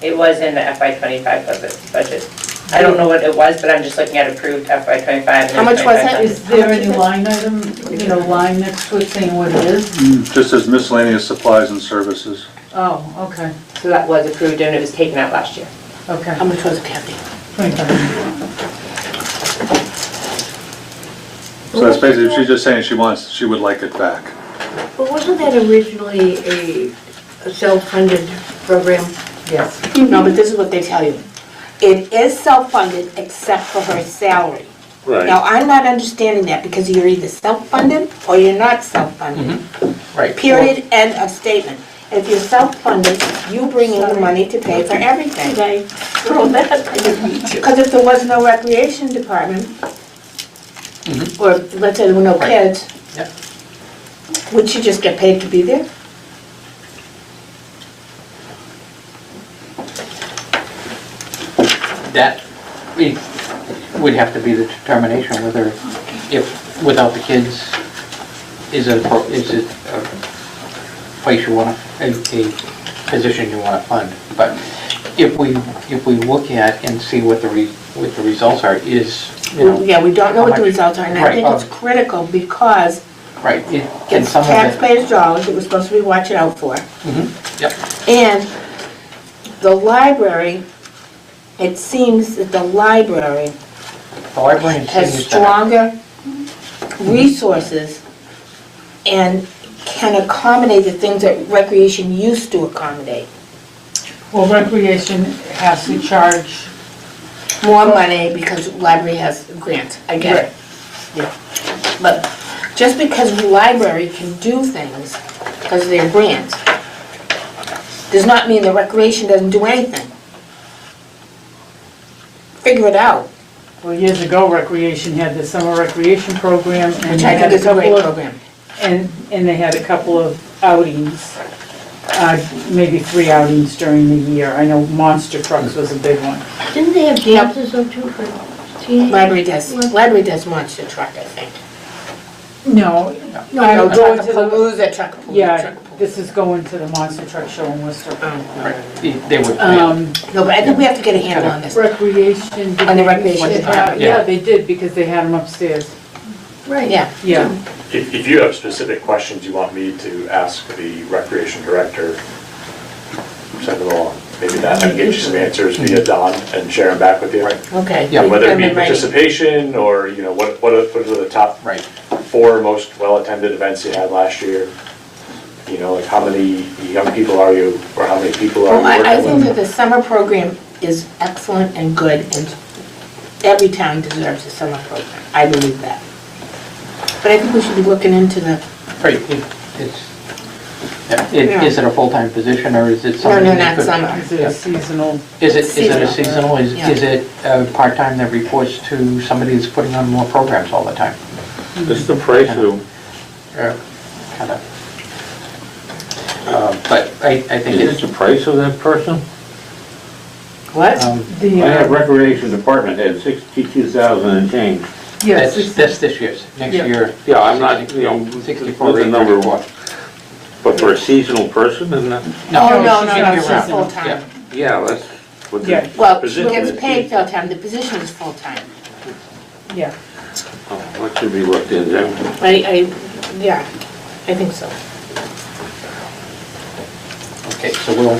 it was in the FY '25 budget. I don't know what it was, but I'm just looking at approved FY '25. How much was that? Is there any line item, line next to it saying what it is? Just as miscellaneous supplies and services. Oh, okay, So that was approved and it was taken out last year. okay. How much was it, Kathy? 25. So that's basically, she's just saying she would like it back. But wasn't that originally a self-funded program? Yes. No, but this is what they tell you. It is self-funded except for her salary. Now, Right. I'm not understanding that because you're either self-funded or you're not self-funded. Right. Period, end of statement. If you're self-funded, you bring in the money to pay for everything. Did I throw that? I didn't mean to. Because if there was no recreation department, or let's say there were no Right. kids, Yep. would she just get paid to be there? That would have to be the determination whether, if, without the kids, is it a place you want to, a position you want to fund. But if we look at and see what the results are, is, you know. Yeah, we don't know what the How much? results are, and I Right, think it's critical because Right, can gets some of it, taxpayers' dollars that we're supposed to be watching out for. yep, And the library, it seems that the library the library and has senior center. stronger resources and can accommodate the things that recreation used to accommodate. Well, recreation has to charge, More money because library has grants, I get it. Yeah. But just because the library can do things because of their grants, does not mean the recreation doesn't do anything. Figure it out, well, years ago, recreation had the summer recreation program, and which they I had think a is a great couple of, program. and they had a couple of outings, maybe 3 outings during the year. I know Monster Trucks was a big one. Didn't they have dances though too for teenagers? Library does monster truck, I think. No, No, I'm going to the, Truckapalooza, Truckapalooza, yeah, Truckapalooza. this is going to the Monster Truck Show in Worcester. Right, they would, yeah. No, but I think we have to get a handle on this. Recreation. did On the they- recreation department, Yeah, yeah. they did, because they had them upstairs. Right. Yeah. Yeah. If you have specific questions you want me to ask the recreation director, send them along. Maybe that, I can get you some answers via Don and share them back with you. Okay. Yeah, Whether it be I've been writing. participation or, you know, what are the top Right. 4 most well-attended events you had last year? You know, like how many young people are you, or how many people are Well, you I working think with? that the summer program is excellent and good, and every town deserves a summer program. I believe that. But I think we should be looking into the, Right, is it a full-time position, or is it no, something? no, that not could- summer. Is it a seasonal? Is it a Seasonal. seasonal, Yeah. is it part-time that reports to somebody that's putting on more programs all the time? It's the price of, Kind of. But I think is it's, it the price of that person? What? The, I have recreation department head, 62,000 and change. yes, that's this year's, next Yeah. year. Yeah, I'm not, you know, 64, with the number 834. But for a seasonal person, and Oh, no, she's no, gonna no, be she's around. full-time. yeah, that's what the Yeah. Well, she position gets is. paid full-time, the position is full-time. yeah. Oh, that should be looked into. Yeah, I think so. Okay, so we'll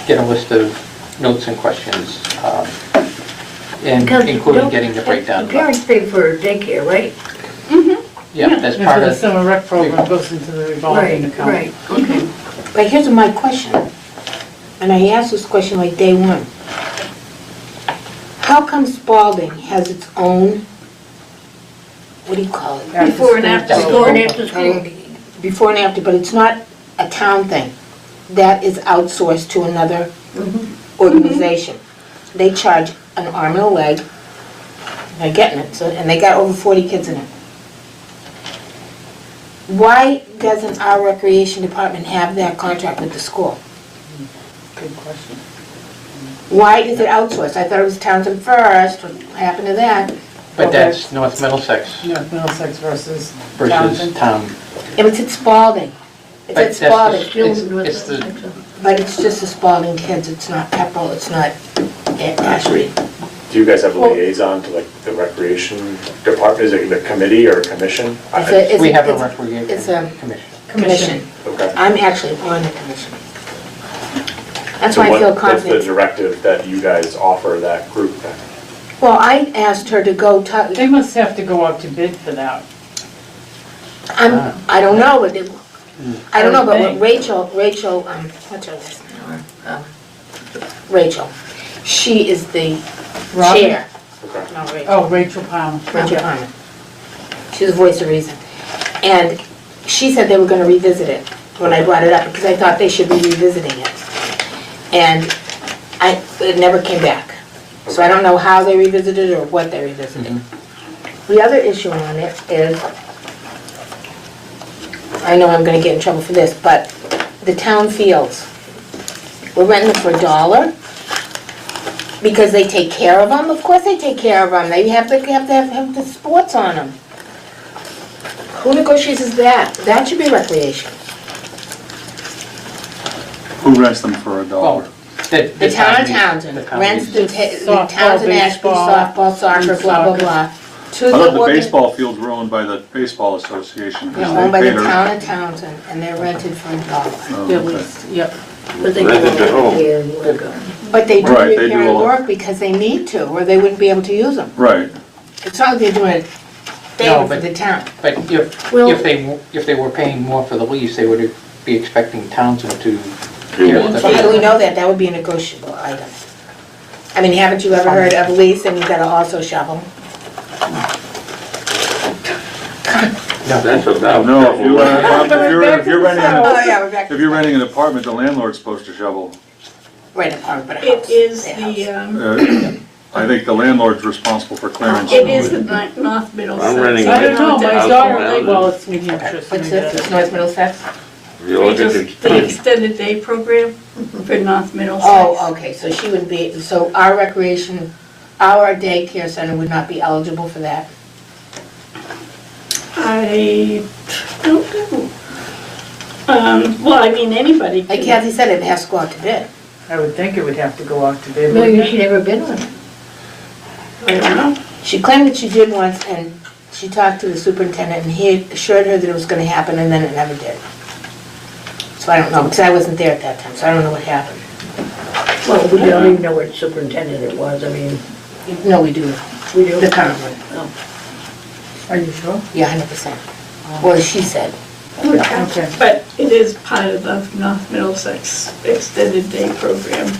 get a list of notes and questions, and Because including don't- getting the breakdown. The parents pay for daycare, right? Yeah, that's And part for the of, summer rec program goes into the revolving account. Right, okay. But here's my question, and I asked this question like day one. How come Spalding has its own, what do you call it? Before and after, before and after school. Before and after, but it's not a town thing. That is outsourced to another organization. They charge an arm and a leg, they're getting it, so, and they got over 40 kids in it. Why doesn't our recreation department have that contract with the school? Good question. Why is it outsourced? I thought it was Townsend First, what happened to that? but that's North Middlesex North Middlesex versus versus Townsend. town. If it's at Spalding, it's But at that's Spalding, It's the, but it's just the Spalding kids, it's not Pepperell, it's not Ashby. Do you guys have a liaison to like the recreation department? Is it the committee or a commission? It's we have a it's recreation it's a commission. commission. Okay. I'm actually on the commission. That's So why I feel what's the confident. directive that you guys offer that group then? Well, I asked her to go talk, They must have to go out to bid for that. I don't know, but I don't know, but Okay. what Rachel, what's her last name? Rachel, she is the Robin? chair. Okay. No, Rachel. Oh, Rachel Palmer. Rachel Palmer. She's the voice of reason. And she said they were gonna revisit it when I brought it up, because I thought they should be revisiting it. And it never came back. So I don't know how they revisited it or what they revisited. The other issue on it is, I know I'm gonna get in trouble for this, but the town fields, we're renting them for $1 because they take care of them. Of course they take care of them. They have to have the sports on them. Who negotiates that? That should be recreation. Who rents them for $1? Well, The town of the Townsend town rents the uses- Townsend Ashby, Softball, softball, soccer, blah, blah, blah. To I the thought the organ- baseball fields were owned by the baseball association. 'cause They're they owned by the paid her- town of Townsend, and they're rented for $1. Oh, Yeah, okay. yep. But they go Rented to over whom? here and work on. But they do Right, they repair do and all- work because they need to, or they wouldn't be able to use them. Right, It's not like they're doing a No, favor for but- the town. But Well- if they were paying more for the lease, they would be expecting Townsend to. How do we know that? That would be a negotiable item. I mean, haven't you ever heard of a lease and you've got to also shovel? That's about. no, if you're renting, Oh, yeah, we're back. if you're renting an apartment, the landlord's supposed to shovel. Right, apartment, but a It house. is a house. the, I think the landlord's responsible for clearance. it is the North Middlesex. I'm renting I don't know, House my on daughter, Mountain. well, it's New Hampshire. so What's maybe this? that's- It's North Middlesex? You look at The extended day program for North Middlesex. Oh, okay, so she would be, so our recreation, our daycare center would not be eligible for that? I don't know. Well, I mean, anybody Like can. Kathy said, it has to go out to bid. I would think it would have to go out to bid. No, wouldn't you it? should never been on it. I don't know. She claimed that she did once, and she talked to the superintendent, and he assured her that it was gonna happen, and then it never did. So I don't know, because I wasn't there at that time, so I don't know what happened. Well, we don't even know what superintendent it was, I mean, No, we do, we do. the current one. Are you sure? Yeah, 100%. Well, she said. Okay. But it is part of the North Middlesex extended day program.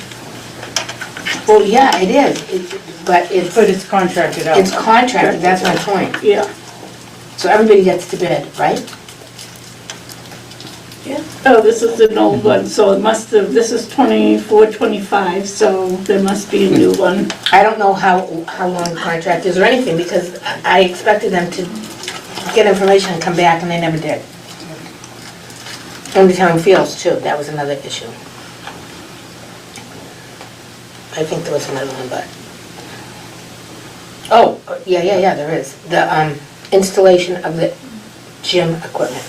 Well, yeah, it is, but But it's contracted out. it's contracted, that's my point. Yeah. So everybody gets to bid, right? Oh, this is an old one, so it must have, this is 24, 25, so there must be a new one. I don't know how long the contract is or anything, because I expected them to get information and come back, and they never did. And the town fields too, that was another issue. I think there was another one, but. Oh, yeah, there is. The installation of the gym equipment.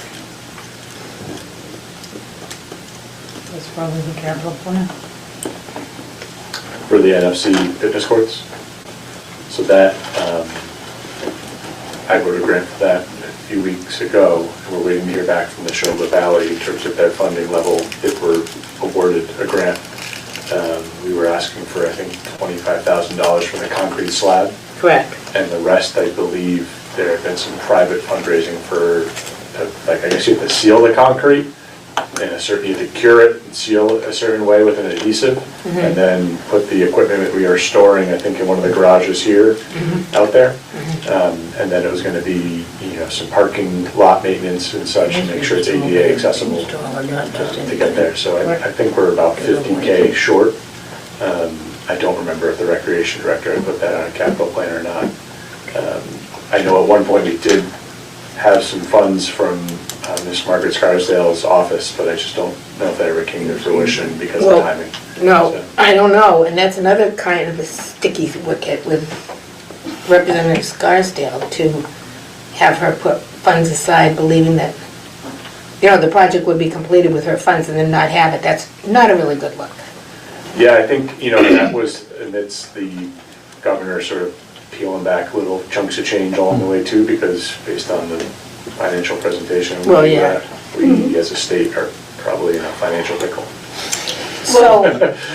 That's probably the capital plan. For the NFC fitness courts. So that, I wrote a grant for that a few weeks ago, and we're waiting to hear back from the Neshoba Valley in terms of their funding level, if we're awarded a grant. We were asking for, I think, $25,000 for the concrete slab, Correct. and the rest, I believe, there have been some private fundraising for, like, I guess you have to seal the concrete, and you have to cure it and seal it a certain way with an adhesive, and then put the equipment that we are storing, I think, in one of the garages here, out there. And then it was gonna be, some parking lot maintenance and such, and make sure it's ADA accessible to get there. So I think we're about 50K short. I don't remember if the recreation director had put that on a capital plan or not. I know at one point we did have some funds from Miss Margaret Scarsdale's office, but I just don't know if that ever came to fruition because of timing. No, So- I don't know, and that's another kind of a sticky wicket with Representative Scarsdale, to have her put funds aside believing that, the project would be completed with her funds and then not have it. That's not a really good look. Yeah, I think, that was amidst the governor sort of peeling back little chunks of change along the way too, because based on the financial presentation, Well, yeah. we as a state are probably in a financial pickle. So,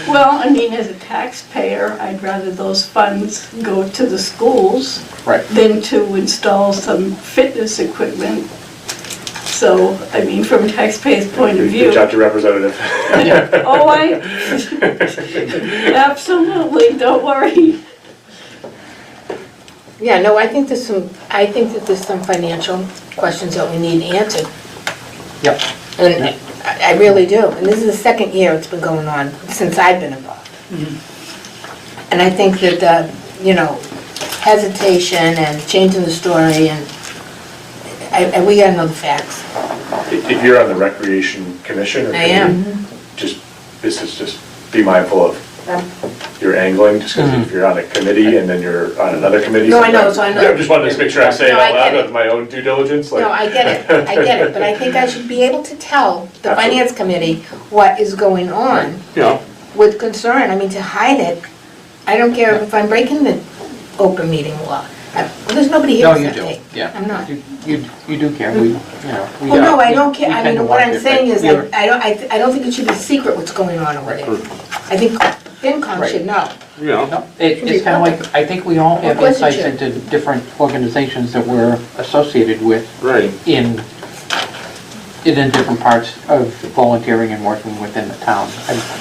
Well, I mean, as a taxpayer, I'd rather those funds go to the schools Right. than to install some fitness equipment. So, I mean, from a taxpayer's point of view. Good job to Representative. Oh, absolutely, don't worry. yeah, no, I think that there's some financial questions that we need answered. Yep. And I really do. And this is the second year it's been going on since I've been involved. And I think that, hesitation and changing the story, and we gotta know the facts. If you're on the Recreation Commission or I am. committee, just be mindful of your angling, just because if you're on a committee and then you're on another committee. No, I know, sometimes- so I know. I just wanted to make sure I say it No, I out get loud it. with my own due diligence, like. No, I get it, but I think I should be able to tell the Absolutely. finance committee what is going on Yeah, with concern. I mean, to hide it, I don't care if I'm breaking the open meeting law. There's nobody here No, to you say, do, hey, yeah. I'm not. You do care, we, you know. we, Well, no, I we- don't care, we I tend to mean, what watch I'm it, saying but is, you're- I don't think it should be secret what's going on over there. I think FinCom Right. should know. You know, No, it's kind of like, I think we all have Of course it insights should. into different organizations that we're associated with right. in different parts of volunteering and working within the town.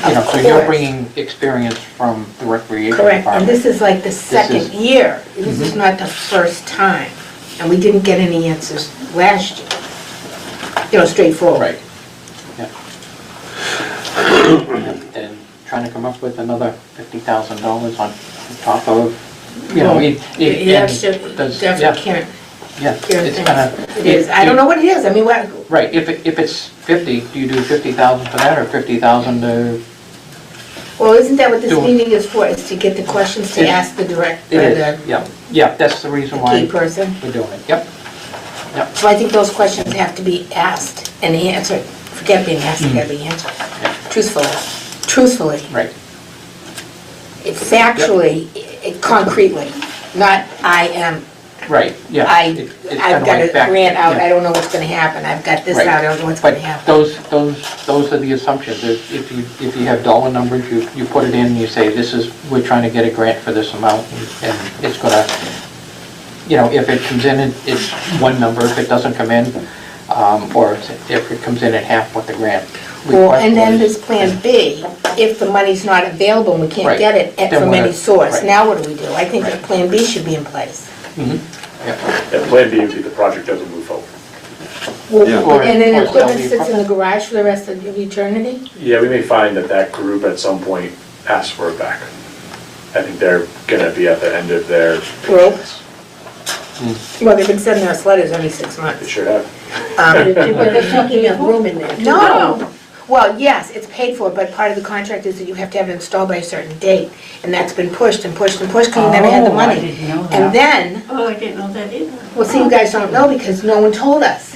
You know, Of so you're course. bringing experience from the recreation Correct, and department. this is like the second year. This is not the first time. And we didn't get any answers last year. You know, straightforward. Right. Yeah. And trying to come up with another $50,000 on top of, you know, it. Yeah, and that's does- what yeah, Karen yeah, it's gonna. It is, I don't know what it is, I mean, what, Right, if it's 50, do you do 50,000 for that, or 50,000 to? well, isn't that what this Do it. meeting is for, is to get the questions to It- ask the It director, is, the yeah, that's the reason key why person? we're doing it, yep. So I think those questions have to be asked and answered. Forget being asked, they gotta be answered. Truthfully. Right. It's factually, concretely, not I am, Right, yeah. It's kinda I've got like a fact- grant out, yeah. I don't know what's gonna happen, I've got this Right. out, I don't know what's gonna But happen. those are the assumptions. If you have dollar numbers, you put it in, and you say, this is, we're trying to get a grant for this amount, and it's gonna, you know, if it comes in, it's one number, if it doesn't come in, or if it comes in at half what the grant Well, request and then was. there's Plan B, if the money's not available and we can't Right. get it Then from we're- any source, right. now what do we do? I think Right. that Plan B should be in place. Mhm. Yeah. And Plan B would be the project doesn't move forward. Yeah. Or- And then or equipment sell the sits in the garage for the rest of eternity? Yeah, we may find that that group at some point asks for it back. I think they're gonna be at the end of their. Rope? Well, they've been sending us letters every 6 They months. sure have. Um, But they're taking up room in there. too. No, well, yes, it's paid for, but part of the contract is that you have to have it installed by a certain date, and that's been pushed and pushed and pushed, because we never had the Oh, I money. didn't know And that. then, Oh, I didn't know that either. well, see, you guys don't know because no one told us.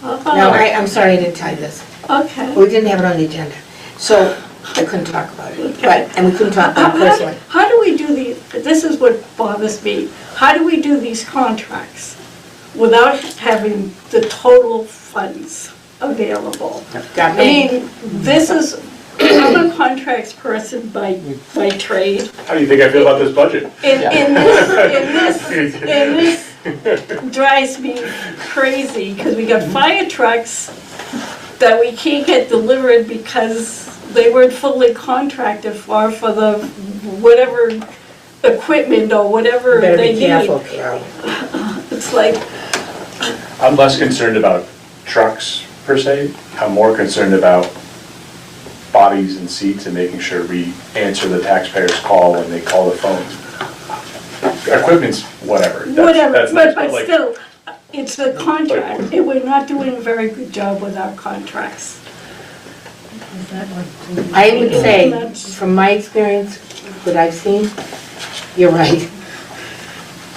No, Oh, I'm sorry I didn't tell you this. okay. We didn't have it on the agenda, so I couldn't talk about it, but, and we couldn't talk about it personally. How do we do these, this is what bothers me, how do we do these contracts without having the total funds available? Got I me? mean, this is, I'm a contracts person by trade. How do you think I feel about this budget? And this drives me crazy, because we got fire trucks that we can't get delivered because they weren't fully contracted for the whatever equipment or whatever Better they be need. careful, Carol. It's like, I'm less concerned about trucks per se. I'm more concerned about bodies and seats and making sure we answer the taxpayer's call when they call the phone. Equipment's whatever. whatever, That's but like- still, it's the contract, and we're not doing a very good job with our contracts. I would say, from my experience, what I've seen, you're right.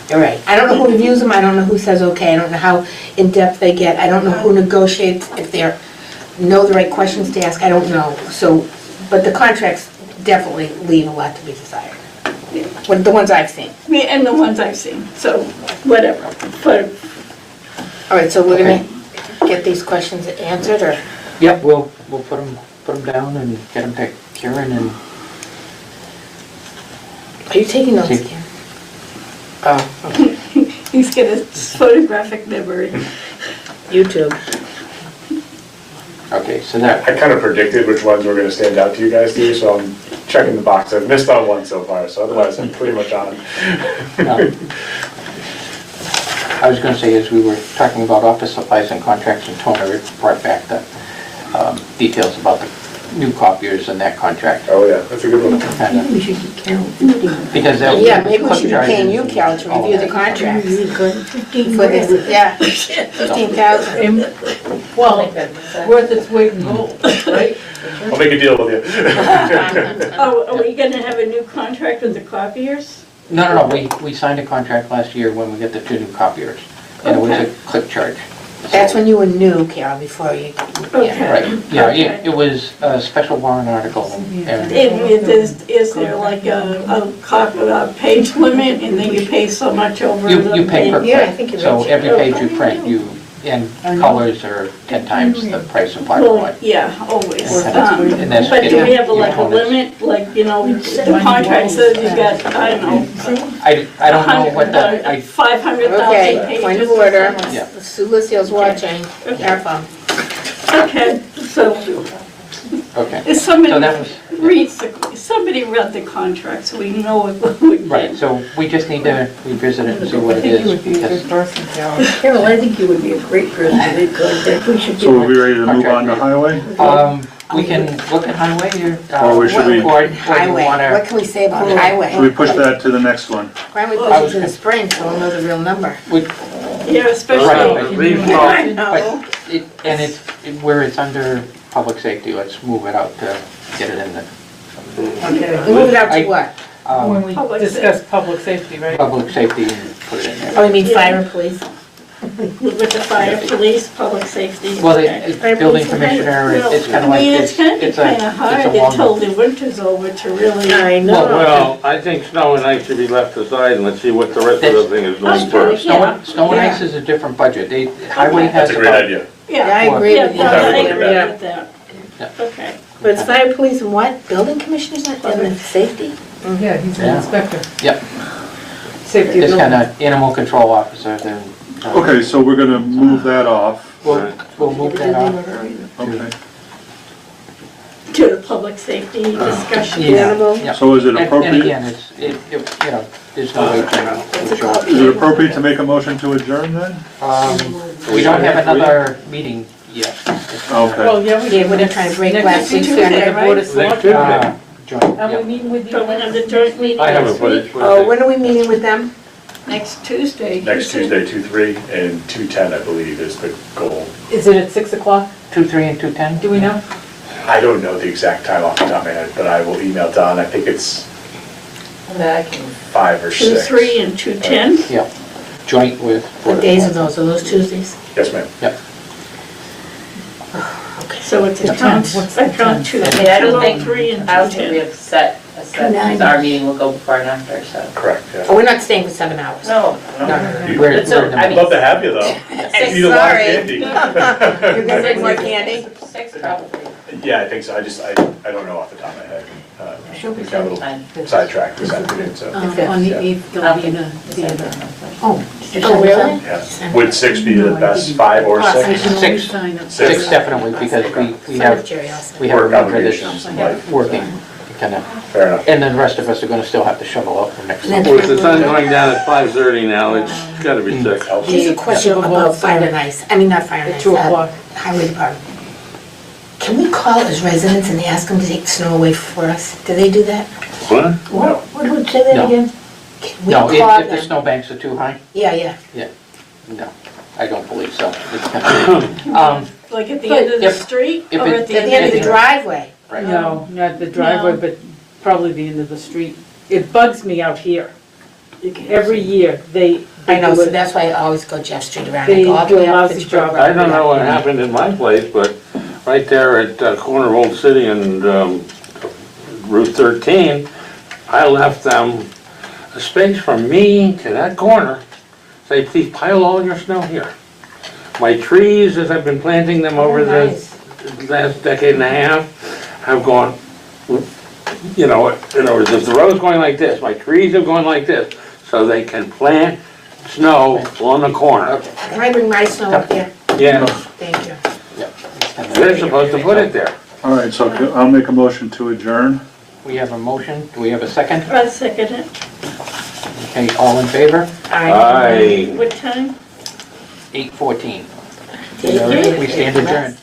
You're right. I don't know who reviews them, I don't know who says okay, I don't know how in-depth they get, I don't know who negotiates, if they're, know the right questions to ask, I don't know. So, but the contracts definitely leave a lot to be desired. What, the ones I've seen. And the ones I've seen, so, whatever, but All right, so we're gonna get these questions answered, or? Yep, we'll put them down and get them to Karen and, Are you taking notes, See. Karen? he's got a photographic memory. YouTube. okay, so that, I kind of predicted which ones were gonna stand out to you guys too, so I'm checking the box. I've missed on one so far, so otherwise I'm pretty much on. I was gonna say, as we were talking about office supplies and contracts and toner, it brought back the details about the new copiers and that contract. Oh yeah, that's a good one. Kinda, We should get Carol 15. because that. Yeah, maybe we should be clip paying you, charges Carol, and to all review the that. contracts. We could, 15 For this, grand. yeah, 15,000. Well, worth its weight in gold, right? I'll make a deal with you. Oh, are we gonna have a new contract with the copiers? No, we signed a contract last year when we got the 2 new copiers, and it was a clip charge. That's when you were new, Carol, before you, yeah. Right, yeah, Okay. it was a special warrant article, and Is there like a page limit and then you pay so much over the? you pay per Yeah, I print. think you So mentioned. every page you print, and colors are 10 times the price of black and Well, white. yeah, always. And that's But do we have getting like a components. limit, like, you know, the contract says you got, I don't know. I don't know what that, I, 500,000 Okay, pages. point of or order. something. Yeah. Sue Lucille's watching. Careful. Okay, so okay. if So that was, somebody read the contract, so we know what we right, so we just need to revisit it and see what it You would is. be a good because- person, Carol. Carol, I think you would be a great person to be contact. We should So are we do ready to move on to highway? We can look at highway, Or should we- or you Highway, wanna- what can we say about Should we highway? push that to the next one? Why don't we push it to the spring so we'll know the real number? Yeah, especially. Right. Leave I it know. And it's, where it's under public safety, let's move it out to get it in the, Okay. Move it out I- to what? When we Public discuss public safety, right? public safety and put it in there. Oh, you mean fire and police? With the fire, police, public safety. Well, okay. it's building commissioner, it's kind of like, I mean, it's gonna be it's a kinda hard long until one. the winter's over to really. I know. Well, I think snow and ice should be left aside and let's see what the rest of the thing is doing Okay. first. Snow and ice is a different budget. Highway has That's a great about, idea. Yeah, I Yeah, agree yeah, with you. no, I Yeah. agree Yeah. with that. Yeah. Okay. But it's fire, police, and what? Building commissioners not in the safety? Yeah, he's an Yeah. inspector. Yep. Safety of it's kind buildings. of animal control officers and. Okay, so we're gonna move that off. We'll move that off. Okay. To the public safety discussion. Animal. Yeah. So is it And appropriate, again, there's no way to. is it appropriate to make a motion to adjourn then? We don't have another meeting yet. Okay. Well, yeah, we Yeah, we're not trying to break Next last week's Tuesday, schedule. right? Board of Selectmen. Joint, Are we yeah. meeting with you? So we have the joint meeting I haven't next put week, it. Oh, when are we meeting with them? next Tuesday. Next Tuesday, 2/3, and 2/10, I believe, is the goal. Is it at 6 o'clock? 2/3 and 2/10? Do we know? I don't know the exact time off the top of my head, but I will email Don. I think it's 5 or 6. 2/3 and 2/10. Yeah, joint with. Board What of days are Selectmen. those? Are those Tuesdays? Yes, ma'am. So it's The account, 10th. What's the account 10th? two, I mean, I don't think, 203 and I don't think we 210. have set, because our meeting will go before and after, so. Correct, Oh, yeah. we're not staying for 7 hours. No, We're, But so, we're in the I I'd mean- love to have you, though. Six, Eat a lot of sorry. candy. You're gonna bring more candy? 6 probably. Yeah, I think so. I don't know off the top of my head. We got a little Fine. sidetracked this afternoon, so, On the 8th, there'll be in a theater. Oh, Oh, really? yeah. Would 6 be the best, 5 or 6? Six. Sign up. 6 definitely, because we have, Cemetery also. we have a Work member that's obligations, life. working, kind of, Fair enough. and then the rest of us are gonna still have to shovel out for next Then- month. With the sun going down at 5:30 now, it's gotta be 6. Here's a question about fire and ice. I mean, not fire and At ice. 2 o'clock. Highway department. Can we call as residents and ask them to take the snow away for us? Do they do that? What? No. What would say that No. again? Can we No, call if the them? snowbanks are too high, Yeah, yeah. no, I don't believe so. It's kinda- Like at the end of the If- street if or it- at At the end of the driveway. Right. No, not the driveway, No. but probably the end of the street. It bugs me out here. Every year, they I know, do so it. that's why I always go Jeff Street around. They I go all the do way a up lousy Fitchburg job. Road. I don't know what happened in my place, but right there at corner of Old City and Route 13, I left them a space from me to that corner. Say, please pile all your snow here. My trees, as I've been planting them over the Nice. last decade and a half, have gone, you know, in other words, if the road's going like this, my trees have gone like this, so they can plant snow on the corner. Can I bring my snow up here? Yeah, Thank you. they're supposed to put it there. All right, so I'll make a motion to adjourn. We have a motion, do we have a second? I second it. Okay, all in favor? Aye. What time? 8:14. Thank you. We stand adjourned.